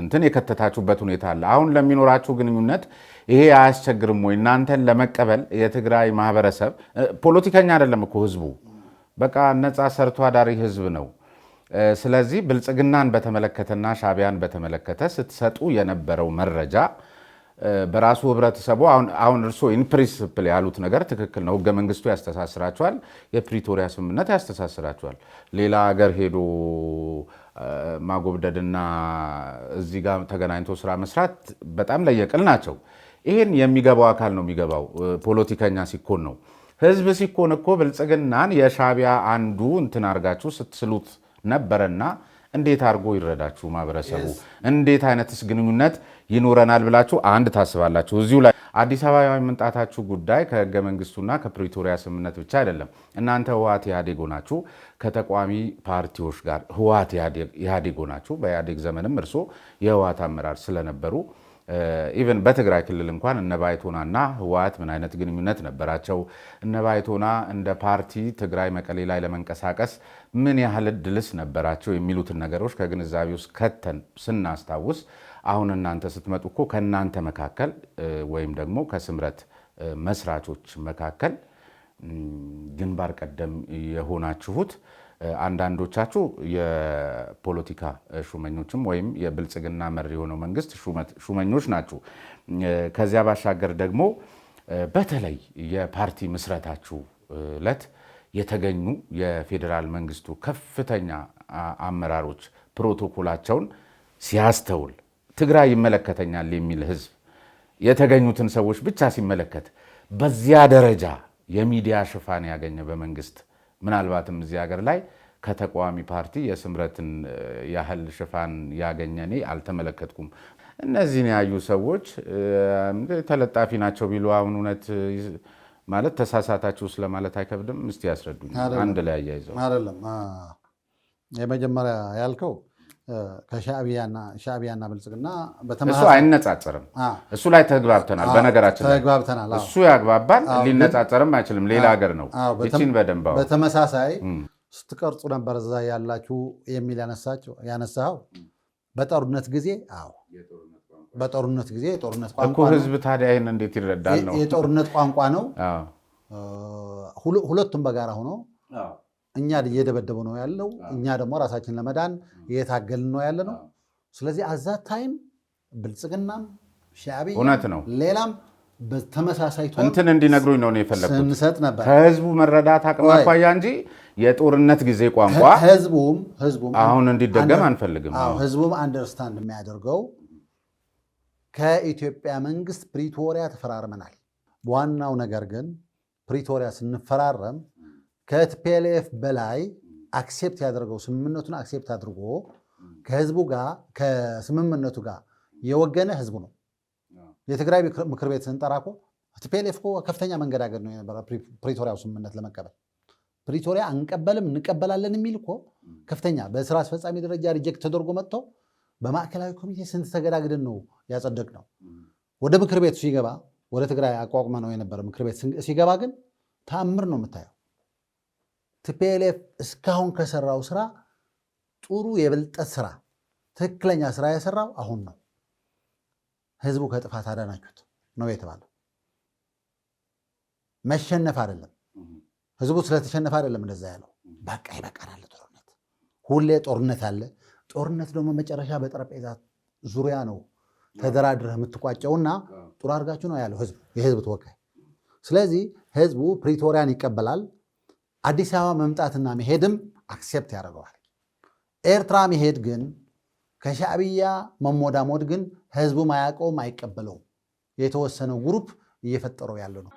እንትን የከተታችሁበት ሁኔታ አለ። አሁን ለሚኖራችሁ ግንኙነት ይሄ አያስቸግርም ወይ? እናንተን ለመቀበል የትግራይ ማህበረሰብ ፖለቲከኛ አይደለም እኮ ህዝቡ፣ በቃ ነፃ ሰርቶ አዳሪ ህዝብ ነው። ስለዚህ ብልጽግናን በተመለከተና ሻዕቢያን በተመለከተ ስትሰጡ የነበረው መረጃ በራሱ ህብረተሰቡ አሁን እርስዎ ኢን ፕሪንሲፕል ያሉት ነገር ትክክል ነው። ህገ መንግስቱ ያስተሳስራቸዋል፣ የፕሪቶሪያ ስምምነት ያስተሳስራቸዋል። ሌላ ሀገር ሄዶ ማጎብደድና እዚህ ጋር ተገናኝቶ ስራ መስራት በጣም ለየቅል ናቸው። ይህን የሚገባው አካል ነው የሚገባው። ፖለቲከኛ ሲኮን ነው። ህዝብ ሲኮን እኮ ብልጽግናን የሻዕቢያ አንዱ እንትን አድርጋችሁ ስትስሉት ነበረና እንዴት አድርጎ ይረዳችሁ ማህበረሰቡ? እንዴት አይነትስ ግንኙነት ይኖረናል ብላችሁ አንድ ታስባላችሁ? እዚሁ ላይ አዲስ አበባ የመምጣታችሁ ጉዳይ ከህገ መንግስቱና ከፕሪቶሪያ ስምምነት ብቻ አይደለም። እናንተ ህወሓት ኢህአዴግ ሆናችሁ ከተቋሚ ፓርቲዎች ጋር ህወሓት ኢህአዴግ ሆናችሁ በኢህአዴግ ዘመንም እርሶ የህወሓት አመራር ስለነበሩ ኢቨን በትግራይ ክልል እንኳን እነ ባይቶናና ህወሓት ምን አይነት ግንኙነት ነበራቸው? እነ ባይቶና እንደ ፓርቲ ትግራይ መቀሌ ላይ ለመንቀሳቀስ ምን ያህል እድልስ ነበራቸው? የሚሉትን ነገሮች ከግንዛቤ ውስጥ ከተን ስናስታውስ አሁን እናንተ ስትመጡ እኮ ከእናንተ መካከል ወይም ደግሞ ከስምረት መስራቾች መካከል ግንባር ቀደም የሆናችሁት አንዳንዶቻችሁ የፖለቲካ ሹመኞችም ወይም የብልጽግና መሪ የሆነው መንግስት ሹመኞች ናችሁ። ከዚያ ባሻገር ደግሞ በተለይ የፓርቲ ምስረታችሁ ዕለት የተገኙ የፌዴራል መንግስቱ ከፍተኛ አመራሮች ፕሮቶኮላቸውን ሲያስተውል ትግራይ ይመለከተኛል የሚል ህዝብ የተገኙትን ሰዎች ብቻ ሲመለከት በዚያ ደረጃ የሚዲያ ሽፋን ያገኘ በመንግስት ምናልባትም እዚህ ሀገር ላይ ከተቃዋሚ ፓርቲ የስምረትን ያህል ሽፋን ያገኘ እኔ አልተመለከትኩም። እነዚህን ያዩ ሰዎች ተለጣፊ ናቸው ቢሉ አሁን እውነት ማለት ተሳሳታችሁ ስለማለት አይከብድም? እስቲ ያስረዱኝ አንድ ላይ አያይዘው። አይደለም የመጀመሪያ ያልከው ከሻዕቢያና ብልጽግና እሱ አይነጻጸርም። እሱ ላይ ተግባብተናል። በነገራችን ተግባብተናል። እሱ ያግባባል፣ ሊነጻጸርም አይችልም። ሌላ ሀገር ነው። እቺን በደንብ በተመሳሳይ ስትቀርጹ ነበር እዛ ያላችሁ የሚል ያነሳው በጦርነት ጊዜ በጦርነት ጊዜ የጦርነት ቋንቋ እኮ ህዝብ ታዲያ ይህን እንዴት ይረዳል ነው? የጦርነት ቋንቋ ነው። ሁለቱም በጋራ ሆኖ እኛ እየደበደቡ ነው ያለው፣ እኛ ደግሞ ራሳችን ለመዳን እየታገልን ነው ያለ ነው። ስለዚህ አዛ ታይም ብልጽግናም ሻዕቢያ እውነት ነው ሌላም በተመሳሳይ እንትን እንዲነግሩኝ ነው የፈለኩት ስንሰጥ ነበር ከህዝቡ መረዳት አቅም አኳያ እንጂ የጦርነት ጊዜ ቋንቋ ህዝቡም አሁን እንዲደገም አንፈልግም። ህዝቡም አንደርስታንድ የሚያደርገው ከኢትዮጵያ መንግስት ፕሪቶሪያ ተፈራርመናል። ዋናው ነገር ግን ፕሪቶሪያ ስንፈራረም ከቲፒኤልኤፍ በላይ አክሴፕት ያደርገው ስምምነቱን አክሴፕት አድርጎ ከህዝቡ ጋር ከስምምነቱ ጋር የወገነ ህዝቡ ነው። የትግራይ ምክር ቤት ስንጠራ እኮ ቲፒኤልኤፍ እኮ ከፍተኛ መንገድ አገድ ነው የነበረ ፕሪቶሪያው ስምምነት ለመቀበል። ፕሪቶሪያ አንቀበልም እንቀበላለን የሚል እኮ ከፍተኛ በስራ አስፈጻሚ ደረጃ ሪጀክት ተደርጎ መጥተው በማዕከላዊ ኮሚቴ ስንት ተገዳግደን ነው ያጸደቅ ነው። ወደ ምክር ቤቱ ሲገባ ወደ ትግራይ አቋቁመ ነው የነበረ ምክር ቤት ሲገባ ግን ተአምር ነው የምታየው። ቲፒኤልኤፍ እስካሁን ከሰራው ስራ ጥሩ የብልጠት ስራ ትክክለኛ ስራ የሰራው አሁን ነው። ህዝቡ ከጥፋት አዳናችሁት ነው የተባለው። መሸነፍ አይደለም፣ ህዝቡ ስለተሸነፈ አይደለም እንደዛ ያለው። በቃ ይበቃናል ጦርነት፣ ሁሌ ጦርነት አለ። ጦርነት ደግሞ መጨረሻ በጠረጴዛ ዙሪያ ነው ተደራድረህ የምትቋጨውና ጥሩ አድርጋችሁ ነው ያለው ህዝቡ፣ የህዝብ ተወካይ። ስለዚህ ህዝቡ ፕሪቶሪያን ይቀበላል። አዲስ አበባ መምጣትና መሄድም አክሴፕት ያደርገዋል። ኤርትራ መሄድ ግን ከሻዕቢያ መሞዳሞድ ግን ህዝቡ ማያውቀውም አይቀበለውም። የተወሰነው ግሩፕ እየፈጠረው ያለ ነው።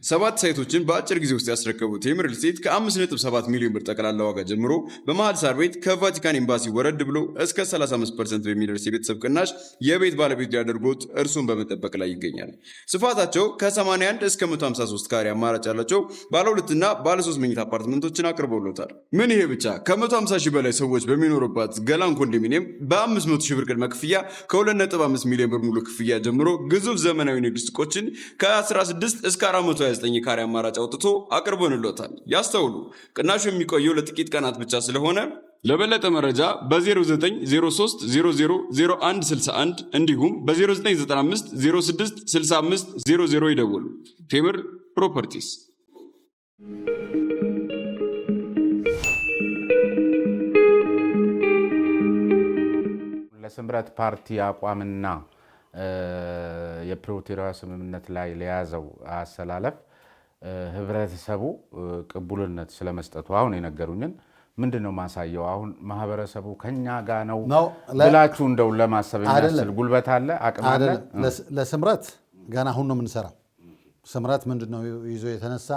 ሰባት ሳይቶችን በአጭር ጊዜ ውስጥ ያስረከቡት ቴምር ሪል ስቴት ከ5.7 ሚሊዮን ብር ጠቅላላ ዋጋ ጀምሮ በመሃል ሳር ቤት ከቫቲካን ኤምባሲ ወረድ ብሎ እስከ 35% በሚደርስ የቤተሰብ ቅናሽ የቤት ባለቤት ሊያደርጉት እርሱን በመጠበቅ ላይ ይገኛል። ስፋታቸው ከ81 እስከ 153 ካሬ አማራጭ ያላቸው ባለ 2 እና ባለ 3 መኝታ አፓርትመንቶችን አቅርበውሎታል። ምን ይሄ ብቻ! ከ150 ሺህ በላይ ሰዎች በሚኖሩባት ገላን ኮንዶሚኒየም በ500 ሺህ ብር ቅድመ ክፍያ ከ2.5 ሚሊዮን ብር ሙሉ ክፍያ ጀምሮ ግዙፍ ዘመናዊ ንግድ ሱቆችን ከ16 እስከ 429 ካሬ አማራጭ አውጥቶ አቅርቦንሎታል። ያስተውሉ፣ ቅናሹ የሚቆየው ለጥቂት ቀናት ብቻ ስለሆነ ለበለጠ መረጃ በ0903 000161 እንዲሁም በ0995 06 65 00 ይደውሉ። ቴምር ፕሮፐርቲስ። ለስምረት ፓርቲ አቋምና የፕሪቶሪያ ስምምነት ላይ ለያዘው አሰላለፍ ህብረተሰቡ ቅቡልነት ስለመስጠቱ አሁን የነገሩኝን ምንድነው ማሳየው? አሁን ማህበረሰቡ ከኛ ጋር ነው ብላችሁ እንደው ለማሰብ የሚያስችል ጉልበት አለ፣ አቅም አለ? ለስምረት ገና አሁን ነው የምንሰራው። ስምረት ምንድነው ይዞ የተነሳ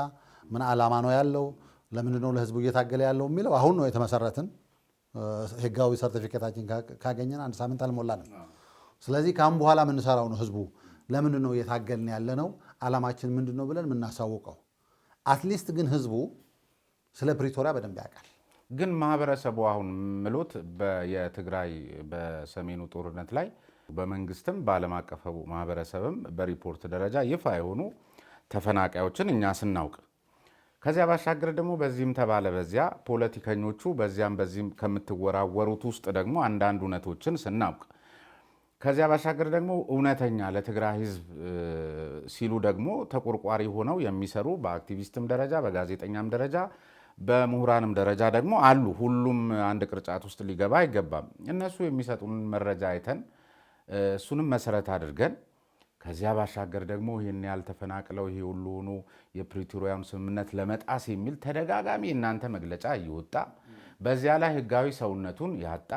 ምን ዓላማ ነው ያለው ለምንድነው ለህዝቡ እየታገለ ያለው የሚለው አሁን ነው የተመሰረትን ህጋዊ ሰርቲፊኬታችን ካገኘን አንድ ሳምንት አልሞላንም። ስለዚህ ካሁን በኋላ ምን ሰራው ነው ህዝቡ ለምንድነው እየታገልን ያለ ነው ዓላማችን ምንድነው ብለን የምናሳውቀው። አትሊስት ግን ህዝቡ ስለ ፕሪቶሪያ በደንብ ያውቃል። ግን ማህበረሰቡ አሁን ምሎት የትግራይ በሰሜኑ ጦርነት ላይ በመንግስትም በዓለም አቀፍ ማህበረሰብም በሪፖርት ደረጃ ይፋ የሆኑ ተፈናቃዮችን እኛ ስናውቅ ከዚያ ባሻገር ደግሞ በዚህም ተባለ በዚያ ፖለቲከኞቹ በዚህም ከምትወራወሩት ውስጥ ደግሞ አንዳንድ እውነቶችን ስናውቅ ከዚያ ባሻገር ደግሞ እውነተኛ ለትግራይ ህዝብ ሲሉ ደግሞ ተቆርቋሪ ሆነው የሚሰሩ በአክቲቪስትም ደረጃ በጋዜጠኛም ደረጃ በምሁራንም ደረጃ ደግሞ አሉ። ሁሉም አንድ ቅርጫት ውስጥ ሊገባ አይገባም። እነሱ የሚሰጡን መረጃ አይተን እሱንም መሰረት አድርገን ከዚያ ባሻገር ደግሞ ይህን ያህል ተፈናቅለው ይሄ ሁሉ ሆኖ የፕሪቶሪያውን ስምምነት ለመጣስ የሚል ተደጋጋሚ እናንተ መግለጫ እየወጣ በዚያ ላይ ህጋዊ ሰውነቱን ያጣ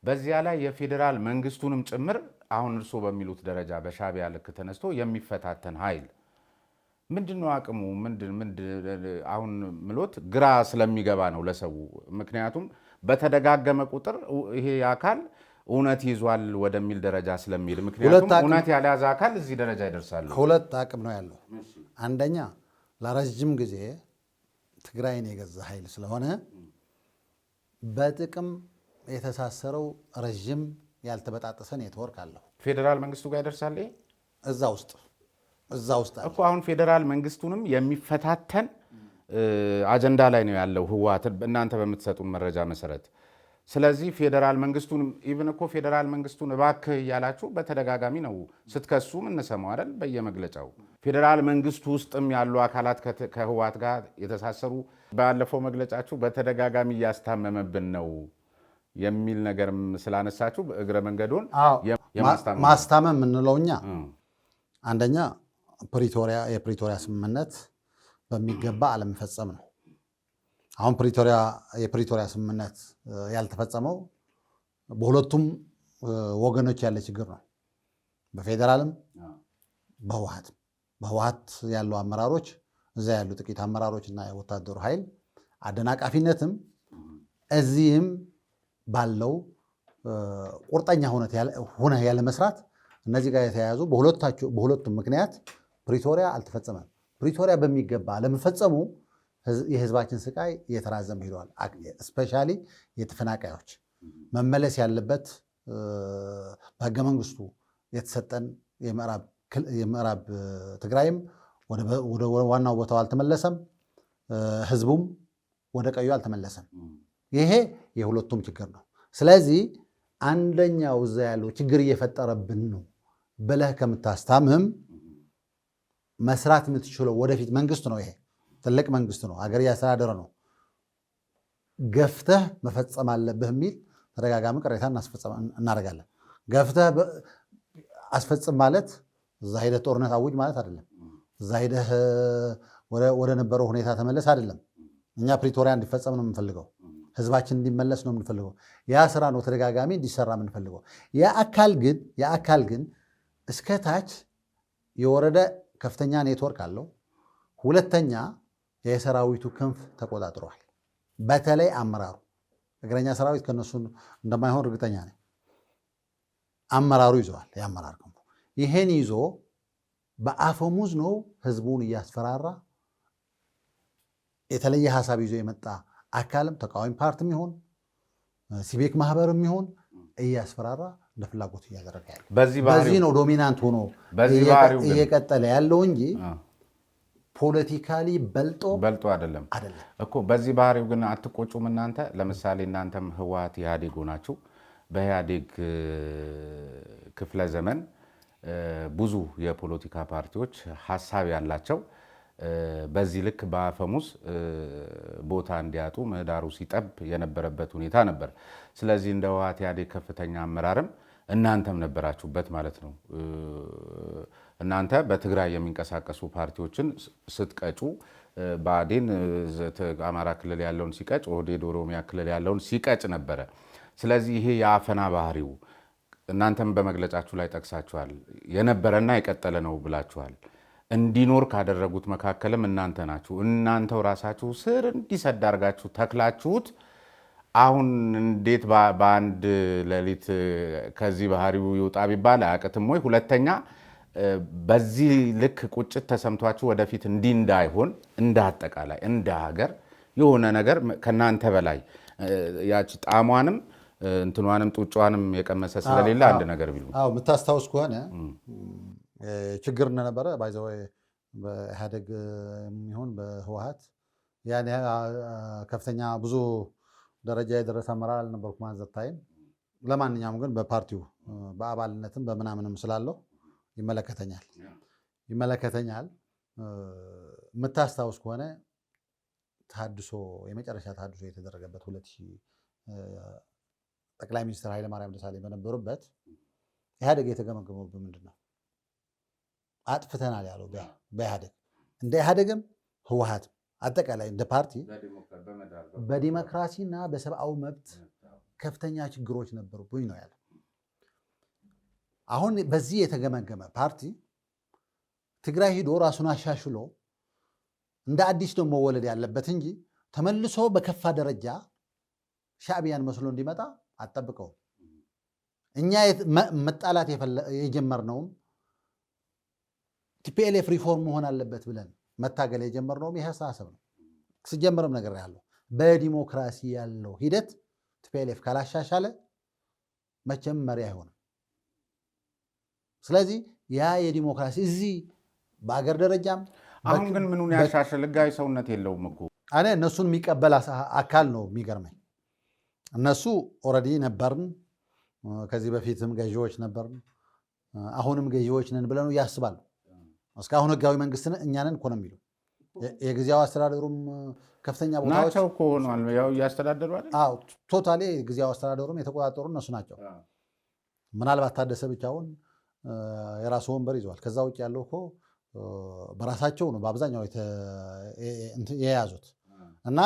በዚያ ላይ የፌዴራል መንግስቱንም ጭምር አሁን እርሶ በሚሉት ደረጃ በሻዕቢያ ልክ ተነስቶ የሚፈታተን ኃይል ምንድነው አቅሙ? አሁን ምሎት ግራ ስለሚገባ ነው ለሰው። ምክንያቱም በተደጋገመ ቁጥር ይሄ አካል እውነት ይዟል ወደሚል ደረጃ ስለሚል ምክንያቱም እውነት ያልያዘ አካል እዚህ ደረጃ ይደርሳል። ሁለት አቅም ነው ያለው። አንደኛ ለረጅም ጊዜ ትግራይን የገዛ ኃይል ስለሆነ በጥቅም የተሳሰረው ረጅም ያልተበጣጠሰ ኔትወርክ አለው። ፌዴራል መንግስቱ ጋር ይደርሳል። እዛ ውስጥ እኮ አሁን ፌዴራል መንግስቱንም የሚፈታተን አጀንዳ ላይ ነው ያለው ህወሓት እናንተ በምትሰጡን መረጃ መሰረት። ስለዚህ ፌዴራል መንግስቱን ኢቭን እኮ ፌዴራል መንግስቱን እባክህ እያላችሁ በተደጋጋሚ ነው ስትከሱም እንሰማው አይደል? በየመግለጫው ፌዴራል መንግስቱ ውስጥም ያሉ አካላት ከህወሓት ጋር የተሳሰሩ ባለፈው መግለጫችሁ በተደጋጋሚ እያስታመመብን ነው የሚል ነገርም ስላነሳችሁ እግረ መንገዱን ማስታመም የምንለው እኛ አንደኛ የፕሪቶሪያ ስምምነት በሚገባ አለመፈጸም ነው። አሁን የፕሪቶሪያ ስምምነት ያልተፈጸመው በሁለቱም ወገኖች ያለ ችግር ነው። በፌዴራልም በህወሓት ያሉ አመራሮች እዛ ያሉ ጥቂት አመራሮች እና የወታደሩ ኃይል አደናቃፊነትም እዚህም ባለው ቁርጠኛ ሆነ ያለ መስራት እነዚህ ጋር የተያያዙ በሁለቱም ምክንያት ፕሪቶሪያ አልተፈጸመም። ፕሪቶሪያ በሚገባ አለመፈጸሙ የህዝባችን ስቃይ እየተራዘመ ሄደዋል። እስፔሻሊ የተፈናቃዮች መመለስ ያለበት በህገ መንግስቱ የተሰጠን የምዕራብ ትግራይም ወደ ዋናው ቦታው አልተመለሰም፣ ህዝቡም ወደ ቀዩ አልተመለሰም። ይሄ የሁለቱም ችግር ነው። ስለዚህ አንደኛው እዛ ያለው ችግር እየፈጠረብን ነው ብለህ ከምታስታምም መስራት የምትችለው ወደፊት መንግስት ነው። ይሄ ትልቅ መንግስት ነው፣ ሀገር እያስተዳደረ ነው። ገፍተህ መፈጸም አለብህ የሚል ተደጋጋሚ ቅሬታ እናደርጋለን። ገፍተህ አስፈጽም ማለት እዛ ሄደህ ጦርነት አውጅ ማለት አይደለም። እዛ ሄደህ ወደ ነበረው ሁኔታ ተመለስ አይደለም። እኛ ፕሪቶሪያ እንዲፈጸም ነው የምንፈልገው፣ ህዝባችን እንዲመለስ ነው የምንፈልገው። ያ ስራ ነው ተደጋጋሚ እንዲሰራ የምንፈልገው። የአካል ግን እስከ ታች የወረደ ከፍተኛ ኔትወርክ አለው። ሁለተኛ የሰራዊቱ ክንፍ ተቆጣጥሯል። በተለይ አመራሩ እግረኛ ሰራዊት ከነሱ እንደማይሆን እርግጠኛ ነኝ። አመራሩ ይዘዋል። የአመራር ክንፉ ይሄን ይዞ በአፈሙዝ ነው ህዝቡን እያስፈራራ የተለየ ሀሳብ ይዞ የመጣ አካልም ተቃዋሚ ፓርቲም ይሆን ሲቪክ ማህበርም ይሆን እያስፈራራ እንደ ፍላጎት እያደረገ ያለ በዚህ ነው ዶሚናንት ሆኖ እየቀጠለ ያለው እንጂ ፖለቲካሊ በልጦ አይደለም እኮ። በዚህ ባህሪው ግን አትቆጩም እናንተ? ለምሳሌ እናንተም ህወሓት ኢህአዴግ ሆናችሁ በኢህአዴግ ክፍለ ዘመን ብዙ የፖለቲካ ፓርቲዎች ሀሳብ ያላቸው በዚህ ልክ በአፈሙዝ ቦታ እንዲያጡ ምህዳሩ ሲጠብ የነበረበት ሁኔታ ነበር። ስለዚህ እንደ ህወሓት ኢህአዴግ ከፍተኛ አመራርም እናንተም ነበራችሁበት ማለት ነው። እናንተ በትግራይ የሚንቀሳቀሱ ፓርቲዎችን ስትቀጩ፣ ብአዴን አማራ ክልል ያለውን ሲቀጭ፣ ኦህዴድ ኦሮሚያ ክልል ያለውን ሲቀጭ ነበረ። ስለዚህ ይሄ የአፈና ባህሪው እናንተም በመግለጫችሁ ላይ ጠቅሳችኋል፣ የነበረና የቀጠለ ነው ብላችኋል። እንዲኖር ካደረጉት መካከልም እናንተ ናችሁ። እናንተው ራሳችሁ ስር እንዲሰድ አድርጋችሁ ተክላችሁት አሁን እንዴት በአንድ ሌሊት ከዚህ ባህሪው ይውጣ ቢባል አያቅትም ወይ? ሁለተኛ በዚህ ልክ ቁጭት ተሰምቷችሁ ወደፊት እንዲህ እንዳይሆን እንደ አጠቃላይ እንደ ሀገር የሆነ ነገር ከናንተ በላይ ያቺ ጣሟንም እንትኗንም ጡጫዋንም የቀመሰ ስለሌለ አንድ ነገር ቢሉ የምታስታውስ ከሆነ ችግር እንደነበረ ባይዘው በኢህአዴግ የሚሆን በህወሓት ያኔ ከፍተኛ ብዙ ደረጃ የደረሰ አመራር አልነበርኩም ማንዘት ታይም። ለማንኛውም ግን በፓርቲው በአባልነትም በምናምንም ስላለው ይመለከተኛል። የምታስታውስ ከሆነ የመጨረሻ ተሃድሶ የተደረገበት 2000 ጠቅላይ ሚኒስትር ኃይለማርያም ደሳለኝ በነበሩበት ኢህአዴግ የተገመገመው ምንድን ነው? አጥፍተናል ያለው በኢህአዴግ እንደ ኢህአዴግም ህወሓትም አጠቃላይ እንደ ፓርቲ በዲሞክራሲና በሰብአዊ መብት ከፍተኛ ችግሮች ነበሩብኝ ነው ያለው። አሁን በዚህ የተገመገመ ፓርቲ ትግራይ ሂዶ ራሱን አሻሽሎ እንደ አዲስ ነው መወለድ ያለበት እንጂ ተመልሶ በከፋ ደረጃ ሻዕቢያን መስሎ እንዲመጣ አጠብቀው። እኛ መጣላት የጀመርነውም ቲፒኤልኤፍ ሪፎርም መሆን አለበት ብለን መታገል የጀመርነውም ይሄ አስተሳሰብ ነው። ስጀምርም ነገር ያለው በዲሞክራሲ ያለው ሂደት ቲፒኤልኤፍ ካላሻሻለ መጀመሪያ አይሆንም። ስለዚህ ያ የዲሞክራሲ እዚህ በአገር ደረጃም አሁን ግን ምኑን ያሻሽል? ህጋዊ ሰውነት የለውም እኮ። እኔ እነሱን የሚቀበል አካል ነው የሚገርመኝ። እነሱ ኦልሬዲ ነበርን፣ ከዚህ በፊትም ገዢዎች ነበርን፣ አሁንም ገዢዎች ነን ብለው ያስባሉ። እስካሁን ህጋዊ መንግስት እኛ ነን እኮ ነው የሚሉ። የጊዜያዊ አስተዳደሩም ከፍተኛ ቦታዎች ናቸው እኮ ሆኗል። ያው እያስተዳደሩ አይደል? አዎ ቶታሊ ጊዜያዊ አስተዳደሩም የተቆጣጠሩ እነሱ ናቸው። ምናልባት ታደሰ ብቻውን የራሱ ወንበር ይዘዋል። ከዛ ውጭ ያለው እኮ በራሳቸው ነው በአብዛኛው የያዙት። እና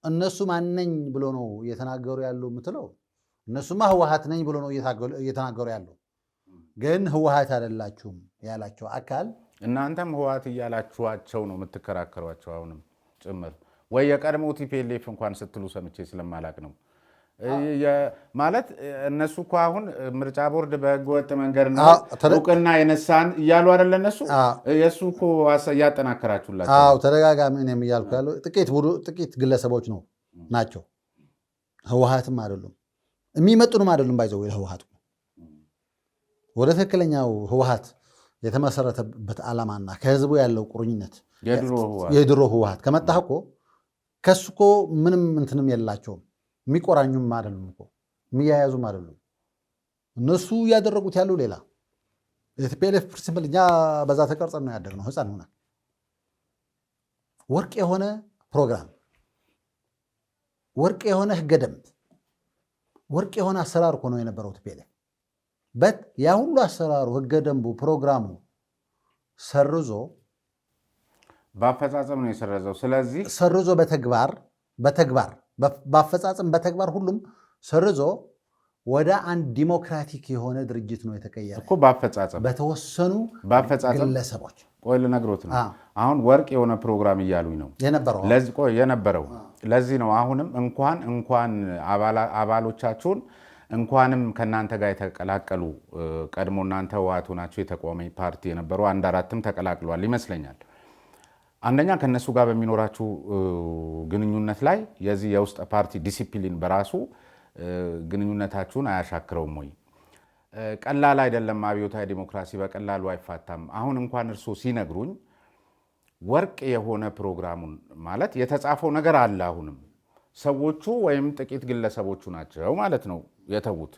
እነሱ ማነኝ ብሎ ነው እየተናገሩ ያሉ የምትለው? እነሱማ ህወሓት ነኝ ብሎ ነው እየተናገሩ ያለው። ግን ህወሓት አይደላችሁም ያላቸው አካል እናንተም ህወሓት እያላችኋቸው ነው የምትከራከሯቸው አሁንም ጭምር። ወይ የቀድሞ ቲፒኤልኤፍ እንኳን ስትሉ ሰምቼ ስለማላቅ ነው ማለት እነሱ እኮ አሁን ምርጫ ቦርድ በህገወጥ መንገድ ነው እውቅና የነሳን እያሉ አይደለ? እነሱ የእሱ እኮ እያጠናከራችሁላቸው። አዎ ተደጋጋሚ እኔም እያልኩ ያለው ጥቂት ግለሰቦች ናቸው። ህወሓትም አይደሉም የሚመጡንም አይደሉም። ባይዘው ህወሓት ወደ ትክክለኛው ህወሓት የተመሰረተበት ዓላማና ከህዝቡ ያለው ቁርኝነት የድሮ ህወሓት ከመጣህ እኮ ከሱ እኮ ምንም እንትንም የላቸውም። የሚቆራኙም አይደሉም እኮ የሚያያዙም አይደሉም። እነሱ እያደረጉት ያለው ሌላ የቲፒኤልኤፍ ፕሪንሲፕል። እኛ በዛ ተቀርጸን ነው ያደግነው ህፃን ሆነ። ወርቅ የሆነ ፕሮግራም፣ ወርቅ የሆነ ህገ ደንብ፣ ወርቅ የሆነ አሰራር እኮ ነው የነበረው ቲፒኤልኤፍ። ያ ሁሉ አሰራሩ ህገ ደንቡ ፕሮግራሙ ሰርዞ በአፈጻጸም ነው የሰረዘው። ስለዚህ ሰርዞ በተግባር በአፈጻጸም በተግባር ሁሉም ሰርዞ ወደ አንድ ዲሞክራቲክ የሆነ ድርጅት ነው የተቀየረ እኮ በአፈጻጸም በተወሰኑ ግለሰቦች። ቆይ ልነግሮት ነው አሁን ወርቅ የሆነ ፕሮግራም እያሉኝ ነው የነበረው። ለዚህ ነው አሁንም እንኳን አባሎቻችሁን እንኳንም ከእናንተ ጋር የተቀላቀሉ ቀድሞ እናንተ ህወሓት ናቸው የተቃዋሚ ፓርቲ የነበሩ 1-4ም ተቀላቅሏል ይመስለኛል። አንደኛ ከነሱ ጋር በሚኖራችሁ ግንኙነት ላይ የዚህ የውስጥ ፓርቲ ዲሲፕሊን በራሱ ግንኙነታችሁን አያሻክረውም ወይ? ቀላል አይደለም። አብዮታዊ ዲሞክራሲ በቀላሉ አይፋታም። አሁን እንኳን እርሶ ሲነግሩኝ ወርቅ የሆነ ፕሮግራሙን ማለት የተጻፈው ነገር አለ። አሁንም ሰዎቹ ወይም ጥቂት ግለሰቦቹ ናቸው ማለት ነው የተዉት።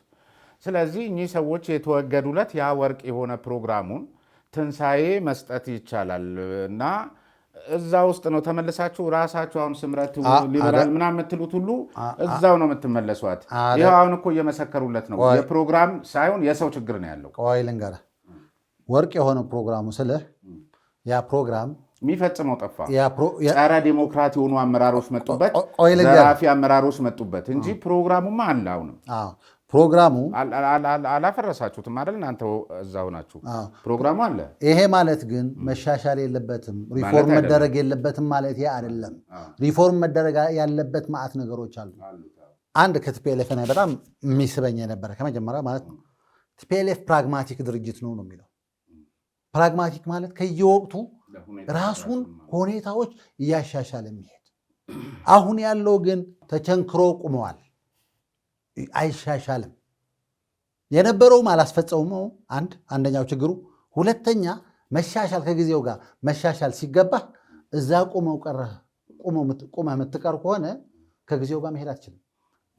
ስለዚህ እኚህ ሰዎች የተወገዱለት ያ ወርቅ የሆነ ፕሮግራሙን ትንሣኤ መስጠት ይቻላል እና እዛ ውስጥ ነው ተመልሳችሁ ራሳችሁ አሁን ስምረት ሊበራል ምናምን የምትሉት ሁሉ እዛው ነው የምትመለሷት። ይኸው አሁን እኮ እየመሰከሩለት ነው። የፕሮግራም ሳይሆን የሰው ችግር ነው ያለው። ቆይ ልንገርህ፣ ወርቅ የሆነ ፕሮግራሙ ስልህ ያ ፕሮግራም የሚፈጽመው ጠፋ። ጸረ ዲሞክራት የሆኑ አመራሮች መጡበት፣ ዘራፊ አመራሮች መጡበት እንጂ ፕሮግራሙማ አለ። አሁንም ፕሮግራሙ አላፈረሳችሁትም አይደል? እናንተ እዛው ናችሁ። ፕሮግራሙ አለ። ይሄ ማለት ግን መሻሻል የለበትም ሪፎርም መደረግ የለበትም ማለት አይደለም። ሪፎርም መደረግ ያለበት ማዕት ነገሮች አሉ። አንድ ከቲፒኤልኤፍ በጣም የሚስበኝ የነበረ ከመጀመሪያ ማለት ነው ቲፒኤልኤፍ ፕራግማቲክ ድርጅት ነው የሚለው። ፕራግማቲክ ማለት ከየወቅቱ ራሱን ሁኔታዎች እያሻሻለ የሚሄድ አሁን ያለው ግን ተቸንክሮ ቁመዋል። አይሻሻልም። የነበረውም አላስፈጸመው አንደኛው ችግሩ። ሁለተኛ መሻሻል ከጊዜው ጋር መሻሻል ሲገባ እዛ ቁመህ የምትቀር ከሆነ ከጊዜው ጋር መሄድ አትችልም።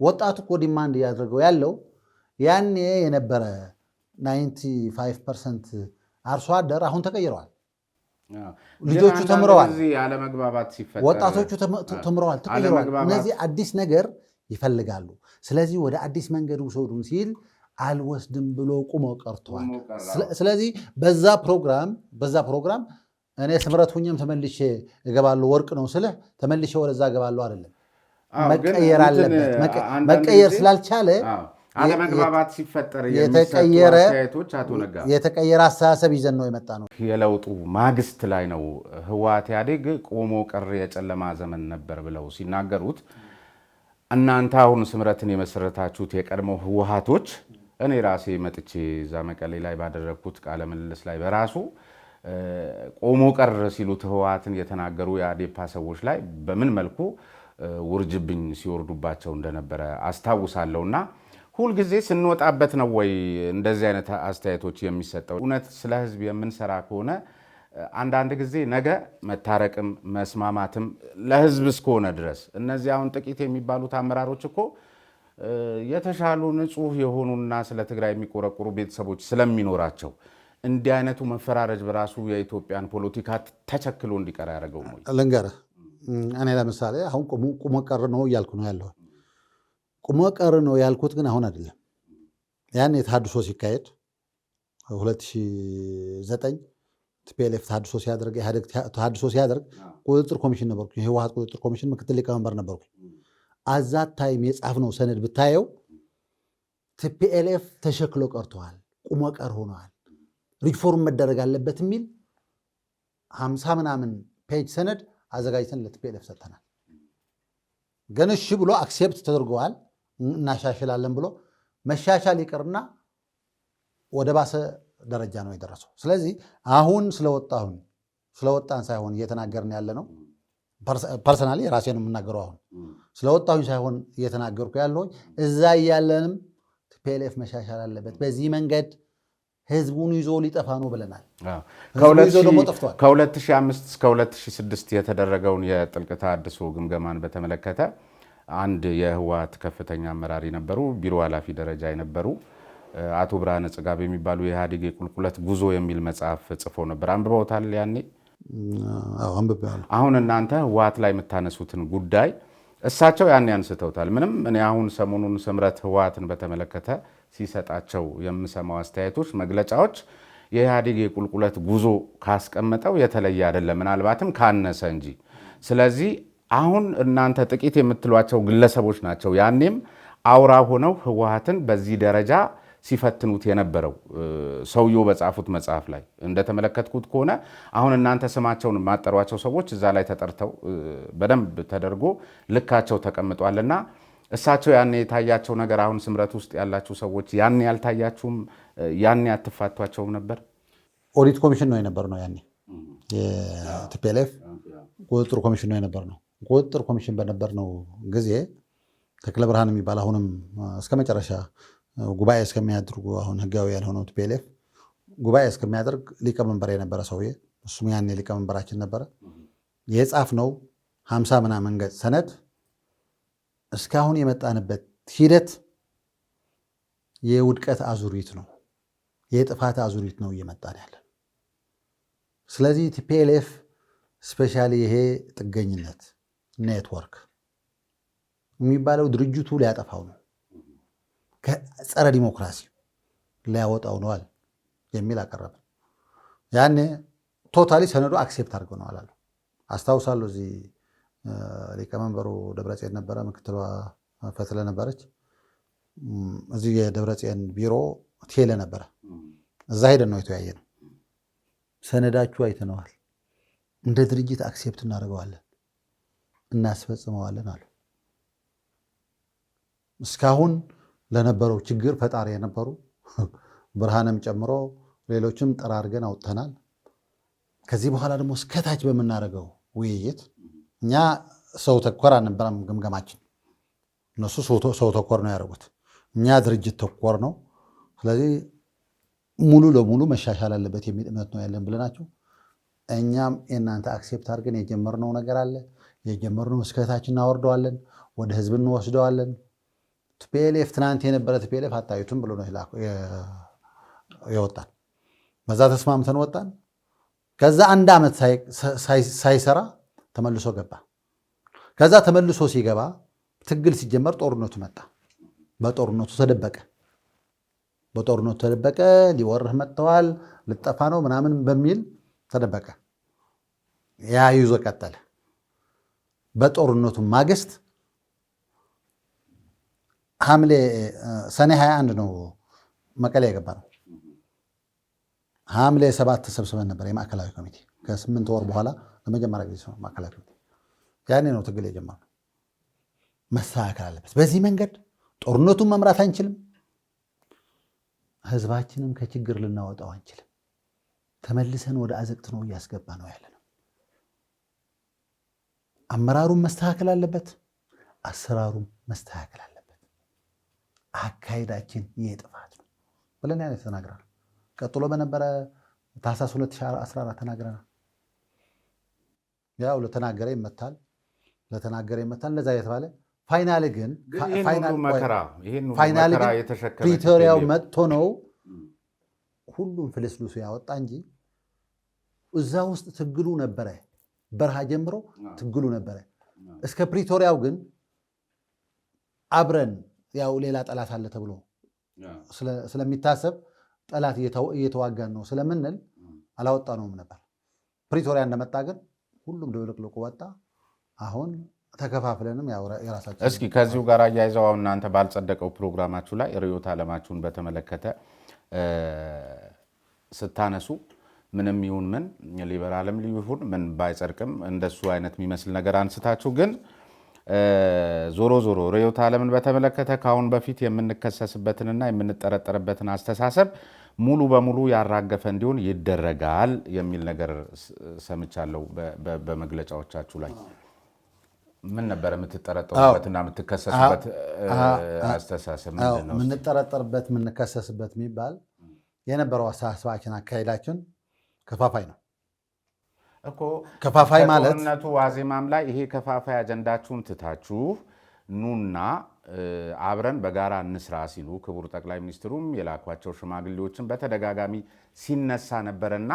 ወጣቱ እኮ ዲማንድ እያደረገው ያለው ያኔ የነበረ 95% አርሶ አደር አሁን ተቀይረዋል። ልጆቹ ተምረዋል። ወጣቶቹ ተምረዋል፣ ተቀይረዋል። እነዚህ አዲስ ነገር ይፈልጋሉ። ስለዚህ ወደ አዲስ መንገድ ውሰዱን ሲል አልወስድም ብሎ ቁሞ ቀርተዋል። ስለዚህ በዛ ፕሮግራም እኔ ስምረት ሁኜም ተመልሼ እገባለሁ ወርቅ ነው ስልህ ተመልሼ ወደዛ እገባለሁ አይደለም። መቀየር አለበት። መቀየር ስላልቻለ አለመግባባት ሲፈጠር የተቀየረ አስተሳሰብ ይዘን ነው የመጣ ነው። የለውጡ ማግስት ላይ ነው ህወሓት ኢህአዴግ ቆሞ ቀር የጨለማ ዘመን ነበር ብለው ሲናገሩት እናንተ አሁን ስምረትን የመሰረታችሁት የቀድሞ ህወሓቶች እኔ ራሴ መጥቼ እዛ መቀሌ ላይ ባደረግኩት ቃለ ምልልስ ላይ በራሱ ቆሞ ቀር ሲሉት ህወሓትን የተናገሩ የአዴፓ ሰዎች ላይ በምን መልኩ ውርጅብኝ ሲወርዱባቸው እንደነበረ አስታውሳለሁና ሁልጊዜ ስንወጣበት ነው ወይ እንደዚህ አይነት አስተያየቶች የሚሰጠው? እውነት ስለ ህዝብ የምንሰራ ከሆነ አንዳንድ ጊዜ ነገ መታረቅም መስማማትም ለህዝብ እስከሆነ ድረስ እነዚህ አሁን ጥቂት የሚባሉት አመራሮች እኮ የተሻሉ ንጹህ የሆኑና ስለ ትግራይ የሚቆረቁሩ ቤተሰቦች ስለሚኖራቸው እንዲህ አይነቱ መፈራረጅ በራሱ የኢትዮጵያን ፖለቲካ ተቸክሎ እንዲቀር ያደረገው ነው። ልንገርህ፣ እኔ ለምሳሌ አሁን ቁሞ ቀር ነው እያልኩ ነው ያለው። ቁሞ ቀር ነው ያልኩት ግን አሁን አይደለም። ያን የተሃድሶ ሲካሄድ 2009 ቲፒኤልኤፍ ተሃድሶ ሲያደርግ ኢህአዴግ ተሃድሶ ሲያደርግ ቁጥጥር ኮሚሽን ነበርኩ። የህወሓት ቁጥጥር ኮሚሽን ምክትል ሊቀመንበር ነበርኩ። አዛት ታይም የጻፍነው ሰነድ ብታየው ቲፒኤልኤፍ ተሸክሎ ቀርተዋል፣ ቁሞ ቀር ሆነዋል፣ ሪፎርም መደረግ አለበት የሚል 50 ምናምን ፔጅ ሰነድ አዘጋጅተን ለቲፒኤልኤፍ ሰጥተናል። ግን እሺ ብሎ አክሴፕት ተደርገዋል። እናሻሽላለን ብሎ መሻሻል ይቅርና ወደ ባሰ ደረጃ ነው የደረሰው። ስለዚህ አሁን ስለወጣን ሳይሆን እየተናገርን ያለ ነው። ፐርሰናሊ የራሴ ነው የምናገረው። አሁን ስለወጣሁኝ ሳይሆን እየተናገርኩ ያለሁኝ እዛ እያለንም ቲፒኤልኤፍ መሻሻል አለበት፣ በዚህ መንገድ ህዝቡን ይዞ ሊጠፋ ነው ብለናል። ከ2005 እስከ 2006 የተደረገውን የጥልቅ ተሃድሶ ግምገማን በተመለከተ አንድ የህወሓት ከፍተኛ አመራር የነበሩ ቢሮ ኃላፊ ደረጃ የነበሩ አቶ ብርሃነ ጽጋብ የሚባሉ የኢህአዴግ የቁልቁለት ጉዞ የሚል መጽሐፍ ጽፈው ነበር። አንብበውታል? ያኔ አሁን እናንተ ህወሓት ላይ የምታነሱትን ጉዳይ እሳቸው ያኔ አንስተውታል። ምንም እኔ አሁን ሰሞኑን ስምረት ህወሓትን በተመለከተ ሲሰጣቸው የምሰማው አስተያየቶች፣ መግለጫዎች የኢህአዴግ የቁልቁለት ጉዞ ካስቀመጠው የተለየ አይደለም፣ ምናልባትም ካነሰ እንጂ። ስለዚህ አሁን እናንተ ጥቂት የምትሏቸው ግለሰቦች ናቸው ያኔም አውራ ሆነው ህወሓትን በዚህ ደረጃ ሲፈትኑት የነበረው። ሰውየው በጻፉት መጽሐፍ ላይ እንደተመለከትኩት ከሆነ አሁን እናንተ ስማቸውን ማጠሯቸው ሰዎች እዛ ላይ ተጠርተው በደንብ ተደርጎ ልካቸው ተቀምጧልና እሳቸው ያኔ የታያቸው ነገር አሁን ስምረት ውስጥ ያላችሁ ሰዎች ያኔ ያልታያችሁም? ያኔ አትፋቷቸውም ነበር? ኦዲት ኮሚሽን ነው የነበር ነው ያኔ የቲፒኤልኤፍ ቁጥጥር ኮሚሽን ነው የነበር ነው። ቁጥጥር ኮሚሽን በነበር ነው ጊዜ ተክለ ብርሃን የሚባል አሁንም እስከ መጨረሻ ጉባኤ እስከሚያደርጉ አሁን ህጋዊ ያልሆነው ቲፒኤልኤፍ ጉባኤ እስከሚያደርግ ሊቀመንበር የነበረ ሰውዬ፣ እሱም ያኔ ሊቀመንበራችን ነበረ። የጻፍነው 50 ምናምን ገጽ ሰነድ እስካሁን የመጣንበት ሂደት የውድቀት አዙሪት ነው፣ የጥፋት አዙሪት ነው እየመጣን ያለን። ስለዚህ ቲፒኤልኤፍ ስፔሻሊ ይሄ ጥገኝነት ኔትወርክ የሚባለው ድርጅቱ ሊያጠፋው ነው፣ ከጸረ ዲሞክራሲ ሊያወጣው ነዋል የሚል አቀረብን። ያኔ ቶታሊ ሰነዱ አክሴፕት አድርገነዋል አሉ። አስታውሳለሁ። እዚህ ሊቀመንበሩ ደብረጽዮን ነበረ፣ ምክትሏ ፈትለ ነበረች። እዚህ የደብረጽዮን ቢሮ ቴሌ ነበረ። እዛ ሄደን ነው የተወያየ ነው። ሰነዳችሁ አይተነዋል፣ እንደ ድርጅት አክሴፕት እናደርገዋለን፣ እናስፈጽመዋለን አሉ። እስካሁን ለነበረው ችግር ፈጣሪ የነበሩ ብርሃንም ጨምሮ ሌሎችም ጠራርገን አውጥተናል። ከዚህ በኋላ ደግሞ እስከታች በምናደርገው ውይይት እኛ ሰው ተኮር አልነበረም ግምገማችን። እነሱ ሰው ተኮር ነው ያደረጉት፣ እኛ ድርጅት ተኮር ነው። ስለዚህ ሙሉ ለሙሉ መሻሻል አለበት የሚል እምነት ነው ያለን ብለናቸው፣ እኛም የእናንተ አክሴፕት አድርገን የጀመርነው ነገር አለ፣ የጀመርነው እስከታች እናወርደዋለን፣ ወደ ህዝብ እንወስደዋለን። ቲፒኤልኤፍ ትናንት የነበረ ቲፒኤልኤፍ አታዩትም ብሎ ነው የወጣን። በዛ ተስማምተን ወጣን። ከዛ አንድ ዓመት ሳይሰራ ተመልሶ ገባ። ከዛ ተመልሶ ሲገባ ትግል ሲጀመር ጦርነቱ መጣ። በጦርነቱ ተደበቀ። ሊወርህ መጥተዋል፣ ልጠፋ ነው ምናምን በሚል ተደበቀ። ያ ይዞ ቀጠለ። በጦርነቱ ማግስት ሰኔ 21 ነው መቀሌ የገባ ነው። ሐምሌ 7 ተሰብስበን ነበር የማዕከላዊ ኮሚቴ። ከ8 ወር በኋላ ለመጀመሪያ ጊዜ ማዕከላዊ ኮሚቴ ያኔ ነው ትግል የጀመርነው። መስተካከል አለበት። በዚህ መንገድ ጦርነቱን መምራት አንችልም፣ ህዝባችንም ከችግር ልናወጣው አንችልም። ተመልሰን ወደ አዘቅት ነው እያስገባ ነው ያለ ነው። አመራሩም መስተካከል አለበት፣ አሰራሩም መስተካከል አለበት። አካሄዳችን የጥፋት ነው ብለን ያኔ ተናግረናል። ቀጥሎ በነበረ ታህሳስ 2014 ተናግረናል። ያው ለተናገረ ይመታል። ለዛ የተባለ ፋይናል ግን ፕሪቶሪያው መጥቶ ነው ሁሉም ፍልስልሱ ያወጣ እንጂ እዛ ውስጥ ትግሉ ነበረ። በረሃ ጀምሮ ትግሉ ነበረ። እስከ ፕሪቶሪያው ግን አብረን ያው ሌላ ጠላት አለ ተብሎ ስለሚታሰብ ጠላት እየተዋጋን ነው ስለምንል አላወጣነውም ነበር። ፕሪቶሪያ እንደመጣ ግን ሁሉም ድብልቅልቁ ወጣ። አሁን ተከፋፍለንም ያው የራሳችን እስኪ ከዚሁ ጋር አያይዘው አሁን እናንተ ባልጸደቀው ፕሮግራማችሁ ላይ ርዕዮተ ዓለማችሁን በተመለከተ ስታነሱ ምንም ይሁን ምን ሊበራልም ሊሆን ምን ባይጸድቅም እንደሱ አይነት የሚመስል ነገር አንስታችሁ ግን ዞሮ ርዕዮተ ዓለምን በተመለከተ ከአሁን በፊት የምንከሰስበትንና የምንጠረጠርበትን አስተሳሰብ ሙሉ በሙሉ ያራገፈ እንዲሆን ይደረጋል የሚል ነገር ሰምቻለሁ በመግለጫዎቻችሁ ላይ። ምን ነበር የምትጠረጠሩበትና የምትከሰሱበት አስተሳሰብ ምንድን ነው? የምንጠረጠርበት የምንከሰስበት የሚባል የነበረው አስተሳሰባችን አካሄዳችን ከፋፋይ ነው እኮ። ከፋፋይ ማለት ጦርነቱ ዋዜማም ላይ ይሄ ከፋፋይ አጀንዳችሁን ትታችሁ ኑና አብረን በጋራ እንስራ ሲሉ ክቡር ጠቅላይ ሚኒስትሩም የላኳቸው ሽማግሌዎችን በተደጋጋሚ ሲነሳ ነበርና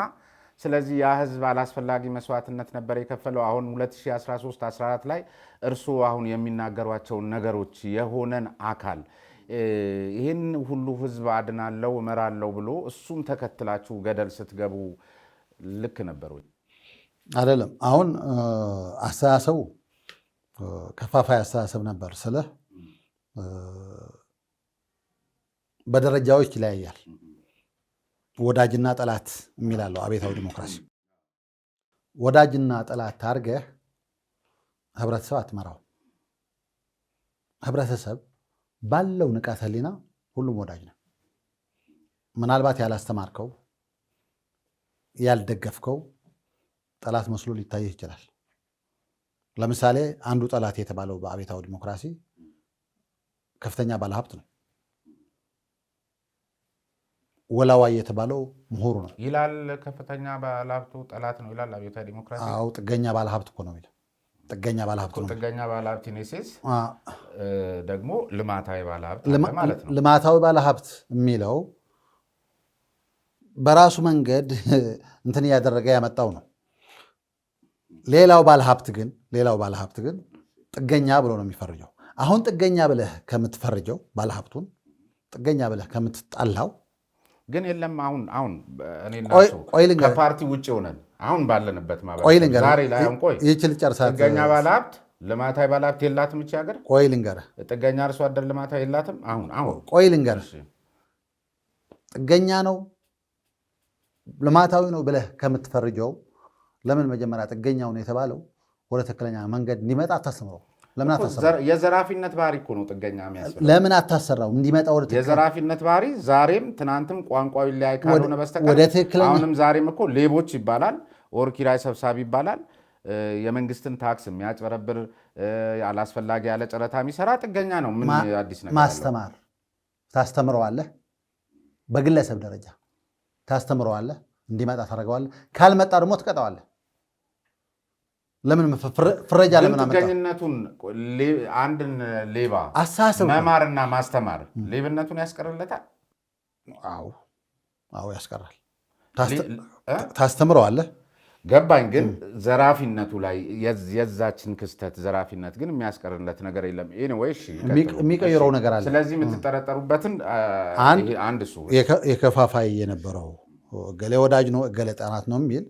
ስለዚህ ያ ህዝብ አላስፈላጊ መስዋዕትነት ነበር የከፈለው። አሁን 2013-14 ላይ እርስዎ አሁን የሚናገሯቸውን ነገሮች የሆነን አካል ይህን ሁሉ ህዝብ አድናለው እመራለው ብሎ እሱም ተከትላችሁ ገደል ስትገቡ ልክ ነበር ወይ? አይደለም። አሁን አስተሳሰቡ ከፋፋይ አስተሳሰብ ነበር ስለ በደረጃዎች ይለያያል። ወዳጅና ጠላት የሚላለው አብዮታዊ ዲሞክራሲ ወዳጅና ጠላት አድርገህ ህብረተሰብ አትመራው። ህብረተሰብ ባለው ንቃተ ህሊና ሁሉም ወዳጅ ነው። ምናልባት ያላስተማርከው ያልደገፍከው ጠላት መስሎ ሊታይህ ይችላል። ለምሳሌ አንዱ ጠላት የተባለው በአብዮታዊ ዲሞክራሲ ከፍተኛ ባለሀብት ነው። ወላዋይ የተባለው ምሁሩ ነው ይላል። ከፍተኛ ባለሀብቱ ጠላት ነው ይላል አብዮታዊ ዲሞክራሲ። አዎ ጥገኛ ባለሀብት እኮ ነው የሚለው። ጥገኛ ባለሀብት ነው። ጥገኛ ባለሀብት ኔሴስ ደግሞ ልማታዊ ባለሀብት ማለት ነው። ልማታዊ ባለሀብት የሚለው በራሱ መንገድ እንትን እያደረገ ያመጣው ነው። ሌላው ባለሀብት ግን ጥገኛ ብሎ ነው የሚፈርጀው። አሁን ጥገኛ ብለህ ከምትፈርጀው ባለሀብቱን ጥገኛ ብለህ ከምትጣላው ግን የለም አሁን እኔና ከፓርቲ ውጭ ሆነን አሁን ባለንበት ዛሬ ላይ ጥገኛ ባለሀብት ልማታዊ ባለሀብት የላትም እቺ ሀገር። ቆይ ልንገርህ፣ ጥገኛ አርሶ አደር ልማታዊ የላትም። አሁን ቆይ ልንገርህ፣ ጥገኛ ነው ልማታዊ ነው ብለህ ከምትፈርጀው ለምን መጀመሪያ ጥገኛው ነው የተባለው ወደ ትክክለኛ መንገድ እንዲመጣ አታስተምረው? ለምን አታሰራው? የዘራፊነት ባህሪ እኮ ነው ጥገኛ የሚያስፈልገው። ለምን አታሰራው? እንዲመጣ ወደ የዘራፊነት ባህሪ ዛሬም ትናንትም ቋንቋው ይለያይ ካልሆነ በስተቀር አሁንም ዛሬም እኮ ሌቦች ይባላል፣ ኦር ኪራይ ሰብሳቢ ይባላል። የመንግስትን ታክስ የሚያጭበረብር አላስፈላጊ ያለ ጨረታ የሚሰራ ጥገኛ ነው። ምን አዲስ ነገር? ማስተማር ታስተምረዋለህ፣ በግለሰብ ደረጃ ታስተምረዋለህ፣ እንዲመጣ ታደርገዋለህ። ካልመጣ ደግሞ ትቀጣዋለህ። ለምን ፍረጃ ለምን አመጣ? ጥገኝነቱን አንድን ሌባ መማርና ማስተማር ሌብነቱን ያስቀርለታል? አዎ ያስቀራል። ታስተምረዋለህ። ገባኝ። ግን ዘራፊነቱ ላይ የዛችን ክስተት ዘራፊነት ግን የሚያስቀርለት ነገር የለም። ኤኒዌይስ የሚቀይረው ነገር አለ። ስለዚህ የምትጠረጠሩበትን አንድ እሱ የከፋፋይ የነበረው እገሌ ወዳጅ ነው እገሌ ጠላት ነው የሚል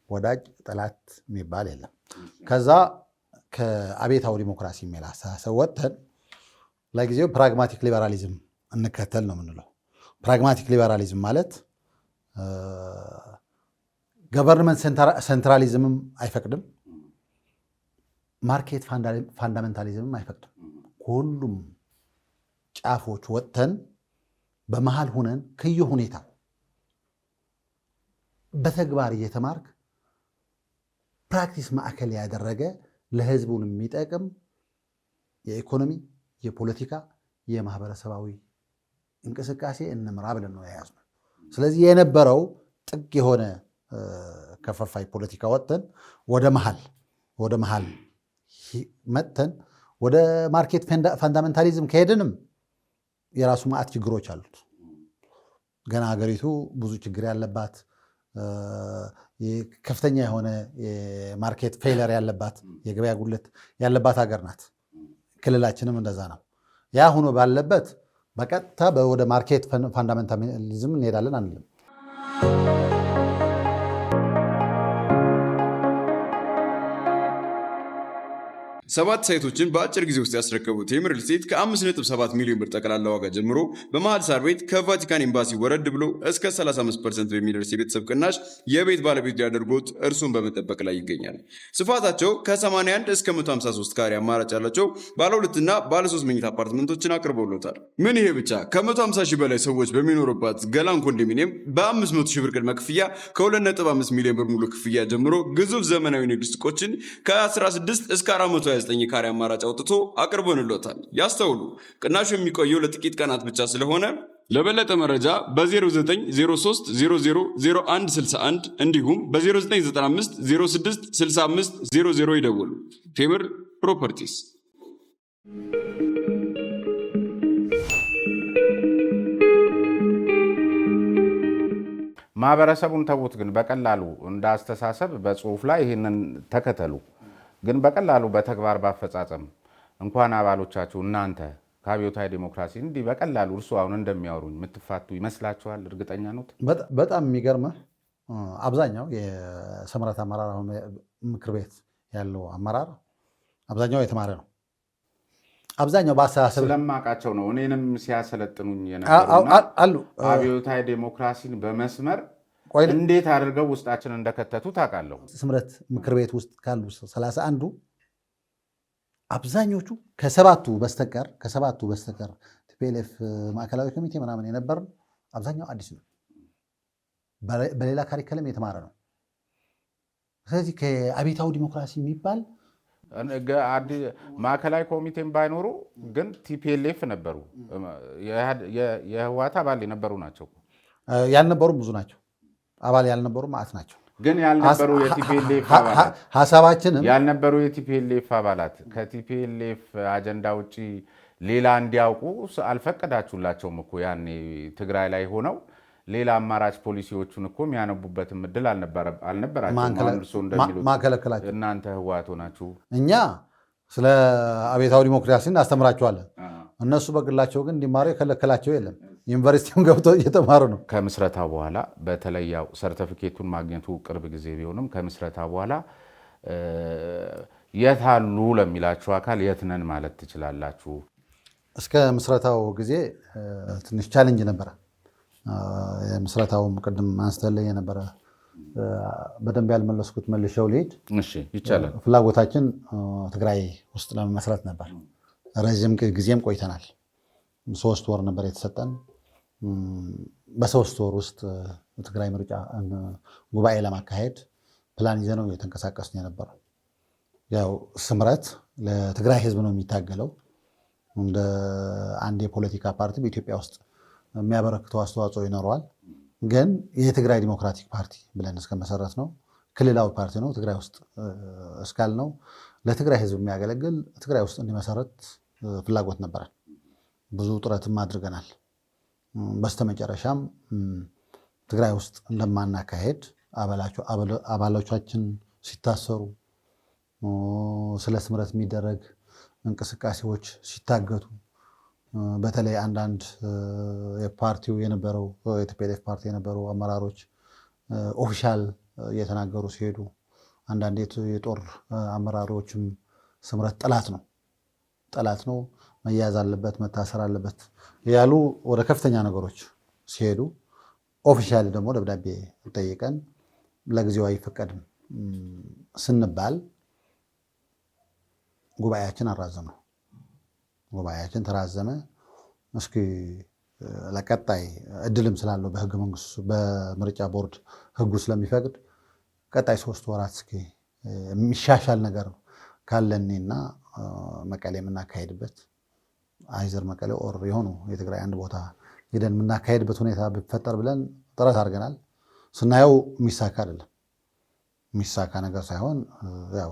ወዳጅ ጠላት የሚባል የለም። ከዛ ከአቤታዊ ዲሞክራሲ የሚል አስተሳሰብ ወጥተን ለጊዜው ፕራግማቲክ ሊበራሊዝም እንከተል ነው የምንለው። ፕራግማቲክ ሊበራሊዝም ማለት ገቨርንመንት ሴንትራሊዝምም አይፈቅድም፣ ማርኬት ፋንዳሜንታሊዝምም አይፈቅድም። ሁሉም ጫፎች ወጥተን በመሃል ሁነን ከየ ሁኔታው በተግባር እየተማርክ ፕራክቲስ ማዕከል ያደረገ ለህዝቡን የሚጠቅም የኢኮኖሚ፣ የፖለቲካ፣ የማህበረሰባዊ እንቅስቃሴ እንምራ ብለን ነው የያዝነው። ስለዚህ የነበረው ጥግ የሆነ ከፋፋይ ፖለቲካ ወጥተን ወደ መሃል መጥተን ወደ ማርኬት ፋንዳሜንታሊዝም ከሄድንም የራሱ ማዕት ችግሮች አሉት። ገና ሀገሪቱ ብዙ ችግር ያለባት ከፍተኛ የሆነ የማርኬት ፌለር ያለባት የገበያ ጉለት ያለባት ሀገር ናት። ክልላችንም እንደዛ ነው። ያ ሆኖ ባለበት በቀጥታ ወደ ማርኬት ፋንዳሜንታሊዝም እንሄዳለን አንልም። ሰባት ሳይቶችን በአጭር ጊዜ ውስጥ ያስረከቡት ቴምር ሪል ስቴት ከ5.7 ሚሊዮን ብር ጠቅላላ ዋጋ ጀምሮ በመሃል ሳር ቤት ከቫቲካን ኤምባሲ ወረድ ብሎ እስከ 35% በሚደርስ የቤተሰብ ቅናሽ የቤት ባለቤት ሊያደርጉት እርሱን በመጠበቅ ላይ ይገኛል። ስፋታቸው ከ81 እስከ 153 ካሬ አማራጭ ያላቸው ባለ 2 እና ባለ 3 መኝታ አፓርትመንቶችን አቅርበውሎታል። ምን ይሄ ብቻ! ከ150 ሺህ በላይ ሰዎች በሚኖሩባት ገላን ኮንዶሚኒየም በ500 ሺህ ብር ቅድመ ክፍያ ከ2.5 ሚሊዮን ብር ሙሉ ክፍያ ጀምሮ ግዙፍ ዘመናዊ ንግድ ሱቆችን ከ16 እስከ 429 ካሬ አማራጭ አውጥቶ አቅርቦንሎታል። ያስተውሉ፣ ቅናሹ የሚቆየው ለጥቂት ቀናት ብቻ ስለሆነ ለበለጠ መረጃ በ0903 000161 እንዲሁም በ0995 06 65 00 ይደውሉ። ቴምር ፕሮፐርቲስ። ማህበረሰቡን ተዉት። ግን በቀላሉ እንዳስተሳሰብ በጽሁፍ ላይ ይህንን ተከተሉ። ግን በቀላሉ በተግባር ባፈጻጸም እንኳን አባሎቻችሁ እናንተ ከአብዮታዊ ዲሞክራሲ እንዲህ በቀላሉ እርሱ አሁን እንደሚያወሩኝ የምትፋቱ ይመስላችኋል? እርግጠኛ ነዎት? በጣም የሚገርምህ አብዛኛው የሰመረት አመራር ምክር ቤት ያለው አመራር አብዛኛው የተማረ ነው። አብዛኛው በአስተሳሰብ ስለማውቃቸው ነው። እኔንም ሲያሰለጥኑኝ የነበሩና አብዮታዊ ዲሞክራሲን በመስመር እንዴት አድርገው ውስጣችን እንደከተቱ ታውቃለሁ። ስምረት ምክር ቤት ውስጥ ካሉ 31ዱ አብዛኞቹ ከሰባቱ በስተቀር ቲፒኤልኤፍ ማዕከላዊ ኮሚቴ ምናምን የነበርን አብዛኛው አዲስ ነው። በሌላ ካሪከለም የተማረ ነው። ስለዚህ ከአብዮታዊ ዲሞክራሲ የሚባል ማዕከላዊ ኮሚቴም ባይኖሩ ግን ቲፒኤልኤፍ ነበሩ። የህወሓት አባል የነበሩ ናቸው። ያልነበሩም ብዙ ናቸው። አባል ያልነበሩ ማዕት ናቸው። ግን ያልነበሩ የቲፒኤልኤፍ አባላት ሀሳባችንም ያልነበሩ የቲፒኤልኤፍ አባላት ከቲፒኤልኤፍ አጀንዳ ውጪ ሌላ እንዲያውቁ አልፈቀዳችሁላቸውም እኮ። ያኔ ትግራይ ላይ ሆነው ሌላ አማራጭ ፖሊሲዎቹን እኮ የሚያነቡበትም እድል አልነበራቸውም። ማከለከላቸው እናንተ ህወሓት ሆናችሁ። እኛ ስለ አብዮታዊ ዲሞክራሲ እናስተምራቸዋለን። እነሱ በግላቸው ግን እንዲማሩ የከለከላቸው የለም። ዩኒቨርሲቲውን ገብተው እየተማሩ ነው። ከምስረታ በኋላ በተለይ ያው ሰርተፊኬቱን ማግኘቱ ቅርብ ጊዜ ቢሆንም ከምስረታ በኋላ የት አሉ ለሚላችሁ አካል የት ነን ማለት ትችላላችሁ? እስከ ምስረታው ጊዜ ትንሽ ቻሌንጅ ነበረ። የምስረታውም ቅድም አንስተልኝ የነበረ በደንብ ያልመለስኩት መልሼው ልሂድ። እሺ ይቻላል። ፍላጎታችን ትግራይ ውስጥ ለመመስረት ነበር። ረዥም ጊዜም ቆይተናል። 3 ወር ነበር የተሰጠን። በ3 ወር ውስጥ ትግራይ ምርጫ ጉባኤ ለማካሄድ ፕላን ይዘነው የተንቀሳቀስን የነበረው። ያው ስምረት ለትግራይ ህዝብ ነው የሚታገለው። እንደ አንድ የፖለቲካ ፓርቲ በኢትዮጵያ ውስጥ የሚያበረክተው አስተዋጽኦ ይኖረዋል። ግን የትግራይ ዲሞክራቲክ ፓርቲ ብለን እስከመሰረት ነው ክልላዊ ፓርቲ ነው። ትግራይ ውስጥ እስካል ነው ለትግራይ ህዝብ የሚያገለግል ትግራይ ውስጥ እንዲመሰረት ፍላጎት ነበረን። ብዙ ጥረትም አድርገናል። በስተመጨረሻም ትግራይ ውስጥ እንደማናካሄድ አባሎቻችን ሲታሰሩ፣ ስለ ስምረት የሚደረግ እንቅስቃሴዎች ሲታገቱ፣ በተለይ አንዳንድ የፓርቲው የነበረው የቲፒኤልኤፍ ፓርቲ የነበሩ አመራሮች ኦፊሻል እየተናገሩ ሲሄዱ፣ አንዳንድ የጦር አመራሮችም ስምረት ጠላት ነው መያዝ አለበት መታሰር አለበት ያሉ ወደ ከፍተኛ ነገሮች ሲሄዱ፣ ኦፊሻሊ ደግሞ ደብዳቤ ጠይቀን ለጊዜው አይፈቀድም ስንባል ጉባኤያችን አራዘመ። ጉባኤያችን ተራዘመ። እስኪ ለቀጣይ እድልም ስላለው በህገ መንግስቱ በምርጫ ቦርድ ህጉ ስለሚፈቅድ ቀጣይ 3 ወራት እስኪ የሚሻሻል ነገር ካለኔና መቀሌ የምናካሄድበት አይዘር መቀሌ ኦር የሆኑ የትግራይ አንድ ቦታ ሄደን የምናካሄድበት ሁኔታ ቢፈጠር ብለን ጥረት አድርገናል። ስናየው የሚሳካ አይደለም። የሚሳካ ነገር ሳይሆን ያው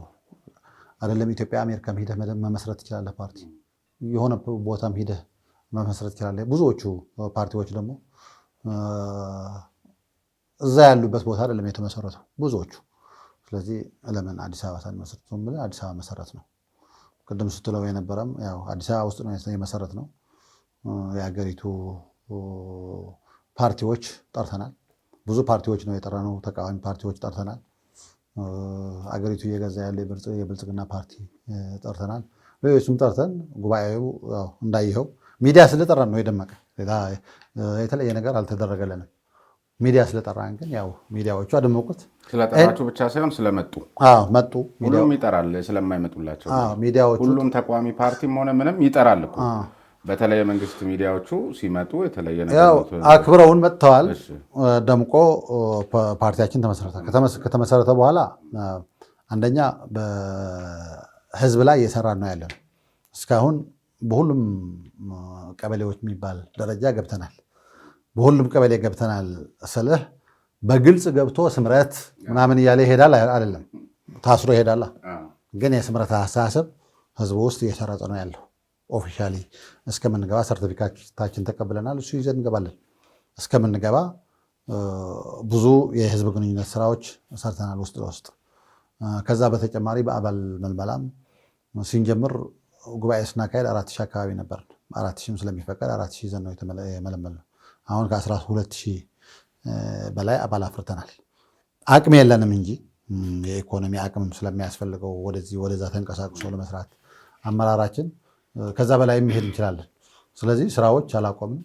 አይደለም ኢትዮጵያ አሜሪካም ሂደህ መመስረት ትችላለህ። ፓርቲ የሆነ ቦታም ሂደህ መመስረት ትችላለህ። ብዙዎቹ ፓርቲዎች ደግሞ እዛ ያሉበት ቦታ አይደለም የተመሰረተው ብዙዎቹ። ስለዚህ ለምን አዲስ አበባ ሳንመሰረት ነው ብለን አዲስ አበባ መሰረት ነው። ቅድም ስትለው የነበረም ያው አዲስ አበባ ውስጥ ነው የመሰረት ነው። የሀገሪቱ ፓርቲዎች ጠርተናል። ብዙ ፓርቲዎች ነው የጠራነው። ተቃዋሚ ፓርቲዎች ጠርተናል። አገሪቱ እየገዛ ያለ የብልጽግና ፓርቲ ጠርተናል። ሌሎችም ጠርተን ጉባኤው እንዳይኸው ሚዲያ ስለጠራን ነው የደመቀ። የተለየ ነገር አልተደረገልንም። ሚዲያ ስለጠራን ግን ያው ሚዲያዎቹ አደመቁት። ስለጠራችሁ ብቻ ሳይሆን ስለመጡ መጡ። ሁሉም ይጠራል ስለማይመጡላቸው። ሚዲያዎቹ ሁሉም ተቃዋሚ ፓርቲም ሆነ ምንም ይጠራል እኮ። በተለይ የመንግስት ሚዲያዎቹ ሲመጡ የተለየ ነገር አክብረውን መጥተዋል። ደምቆ ፓርቲያችን ተመሰረተ። ከተመሰረተ በኋላ አንደኛ በህዝብ ላይ እየሰራን ነው ያለን። እስካሁን በሁሉም ቀበሌዎች የሚባል ደረጃ ገብተናል። በሁሉም ቀበሌ ገብተናል ስልህ በግልጽ ገብቶ ስምረት ምናምን እያለ ይሄዳል አይደለም፣ ታስሮ ይሄዳል። ግን የስምረት አስተሳሰብ ህዝቡ ውስጥ እየሰረጸ ነው ያለው። ኦፊሻሊ እስከምንገባ ሰርቲፊካታችን ተቀብለናል። እሱ ይዘን እንገባለን። እስከምንገባ ብዙ የህዝብ ግንኙነት ስራዎች ሰርተናል ውስጥ ለውስጥ። ከዛ በተጨማሪ በአባል መልመላም ሲንጀምር ጉባኤ ስናካሄድ 4000 አካባቢ ነበር። 4000 ስለሚፈቀድ 4000 ይዘን ነው የመለመልነው። አሁን ከ12000 በላይ አባል አፍርተናል። አቅም የለንም እንጂ የኢኮኖሚ አቅምም ስለሚያስፈልገው ወደዚህ ወደዛ ተንቀሳቅሶ ለመስራት አመራራችን ከዛ በላይ መሄድ እንችላለን። ስለዚህ ስራዎች አላቆምም።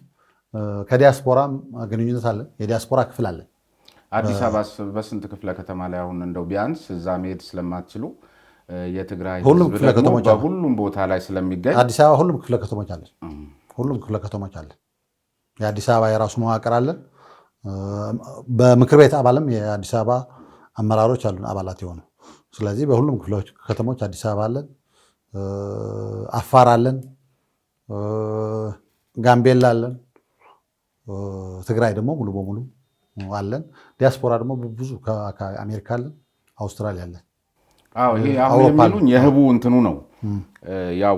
ከዲያስፖራም ግንኙነት አለን። የዲያስፖራ ክፍል አለን። አዲስ አበባ በስንት ክፍለ ከተማ ላይ አሁን እንደው ቢያንስ እዛ መሄድ ስለማትችሉ የትግራይ ህዝብ ደግሞ በሁሉም ቦታ ላይ ስለሚገኝ አዲስ አበባ ሁሉም ክፍለ ከተሞች አለን። ሁሉም ክፍለ ከተሞች አለን። የአዲስ አበባ የራሱ መዋቅር አለን። በምክር ቤት አባልም የአዲስ አበባ አመራሮች አሉን አባላት የሆኑ። ስለዚህ በሁሉም ክፍለ ከተሞች አዲስ አበባ አለን። አፋር አለን። ጋምቤላ አለን። ትግራይ ደግሞ ሙሉ በሙሉ አለን። ዲያስፖራ ደግሞ ብዙ አሜሪካ አለን፣ አውስትራሊያ አለን። ይሄ አሁን የሚሉኝ የህቡ እንትኑ ነው። ያው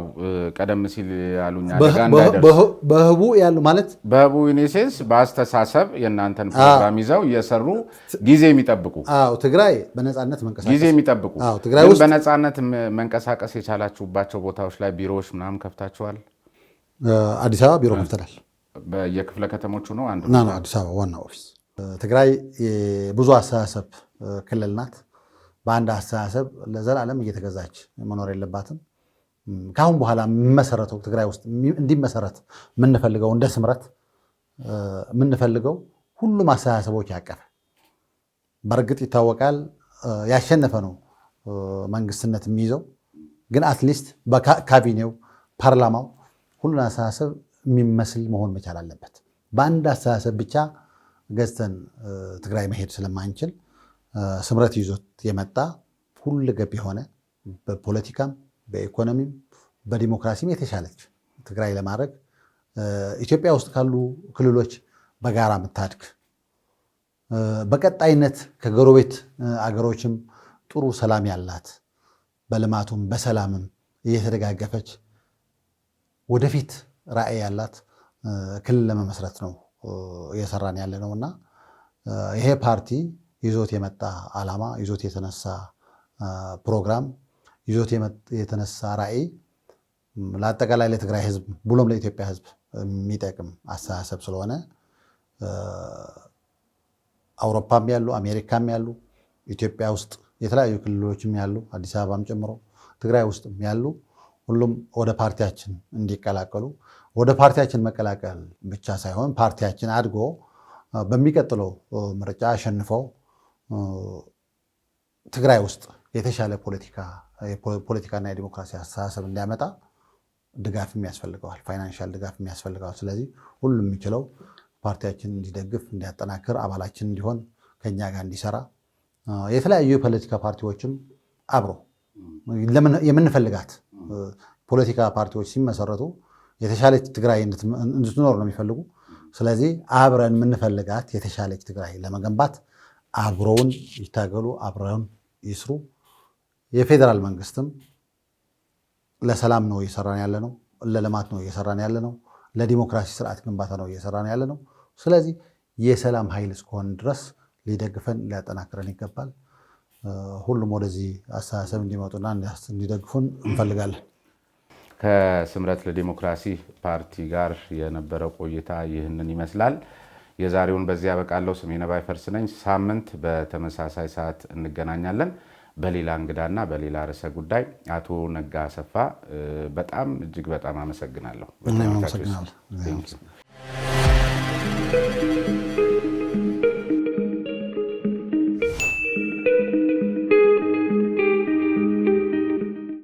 ቀደም ሲል ያሉኝ አደጋ እንዳይደርስ በህቡ ያሉ ማለት በህቡ ኢኔሴንስ በአስተሳሰብ የእናንተን ፕሮግራም ይዘው እየሰሩ ጊዜ የሚጠብቁ ትግራይ በነፃነት መንቀሳቀስ ጊዜ የሚጠብቁ ትግራይ ውስጥ በነፃነት መንቀሳቀስ የቻላችሁባቸው ቦታዎች ላይ ቢሮዎች ምናምን ከፍታችኋል? አዲስ አበባ ቢሮ ከፍተናል። በየክፍለ ከተሞቹ ነው አንዱ አዲስ አበባ ዋና ኦፊስ። ትግራይ ብዙ አስተሳሰብ ክልል ናት። በአንድ አስተሳሰብ ለዘላለም እየተገዛች መኖር የለባትም። ካሁን በኋላ የሚመሰረተው ትግራይ ውስጥ እንዲመሰረት የምንፈልገው እንደ ስምረት የምንፈልገው ሁሉም አስተሳሰቦች ያቀፈ በእርግጥ ይታወቃል ያሸነፈ ነው መንግስትነት የሚይዘው። ግን አትሊስት በካቢኔው ፓርላማው ሁሉን አስተሳሰብ የሚመስል መሆን መቻል አለበት። በአንድ አስተሳሰብ ብቻ ገዝተን ትግራይ መሄድ ስለማንችል ስምረት ይዞት የመጣ ሁለገብ የሆነ በፖለቲካም በኢኮኖሚም በዲሞክራሲም የተሻለች ትግራይ ለማድረግ ኢትዮጵያ ውስጥ ካሉ ክልሎች በጋራ የምታድግ በቀጣይነት ከጎረቤት አገሮችም ጥሩ ሰላም ያላት በልማቱም በሰላምም እየተደጋገፈች ወደፊት ራዕይ ያላት ክልል ለመመስረት ነው እየሰራን ያለ ነውና ይሄ ፓርቲ ይዞት የመጣ ዓላማ ይዞት የተነሳ ፕሮግራም ይዞት የተነሳ ራዕይ ለአጠቃላይ ለትግራይ ህዝብ ብሎም ለኢትዮጵያ ህዝብ የሚጠቅም አስተሳሰብ ስለሆነ አውሮፓም ያሉ አሜሪካም ያሉ ኢትዮጵያ ውስጥ የተለያዩ ክልሎችም ያሉ አዲስ አበባም ጨምሮ ትግራይ ውስጥም ያሉ ሁሉም ወደ ፓርቲያችን እንዲቀላቀሉ ወደ ፓርቲያችን መቀላቀል ብቻ ሳይሆን ፓርቲያችን አድጎ በሚቀጥለው ምርጫ አሸንፈው ትግራይ ውስጥ የተሻለ ፖለቲካና የዲሞክራሲ አስተሳሰብ እንዲያመጣ ድጋፍ የሚያስፈልገዋል፣ ፋይናንሻል ድጋፍ የሚያስፈልገዋል። ስለዚህ ሁሉም የሚችለው ፓርቲያችን እንዲደግፍ እንዲያጠናክር አባላችን እንዲሆን ከኛ ጋር እንዲሰራ የተለያዩ የፖለቲካ ፓርቲዎችም አብሮ የምንፈልጋት ፖለቲካ ፓርቲዎች ሲመሰረቱ የተሻለች ትግራይ እንድትኖር ነው የሚፈልጉ። ስለዚህ አብረን የምንፈልጋት የተሻለች ትግራይ ለመገንባት አብረውን ይታገሉ፣ አብረውን ይስሩ። የፌዴራል መንግስትም ለሰላም ነው እየሰራን ያለ ነው፣ ለልማት ነው እየሰራን ያለ ነው፣ ለዲሞክራሲ ስርዓት ግንባታ ነው እየሰራን ያለ ነው። ስለዚህ የሰላም ኃይል እስከሆን ድረስ ሊደግፈን ሊያጠናክረን ይገባል። ሁሉም ወደዚህ አስተሳሰብ እንዲመጡና እንዲደግፉን እንፈልጋለን። ከስምረት ለዲሞክራሲ ፓርቲ ጋር የነበረው ቆይታ ይህንን ይመስላል። የዛሬውን በዚህ ያበቃለሁ። ስሜነ ባይፈርስ ነኝ። ሳምንት በተመሳሳይ ሰዓት እንገናኛለን በሌላ እንግዳና በሌላ ርዕሰ ጉዳይ። አቶ ነጋ አሰፋ በጣም እጅግ በጣም አመሰግናለሁ።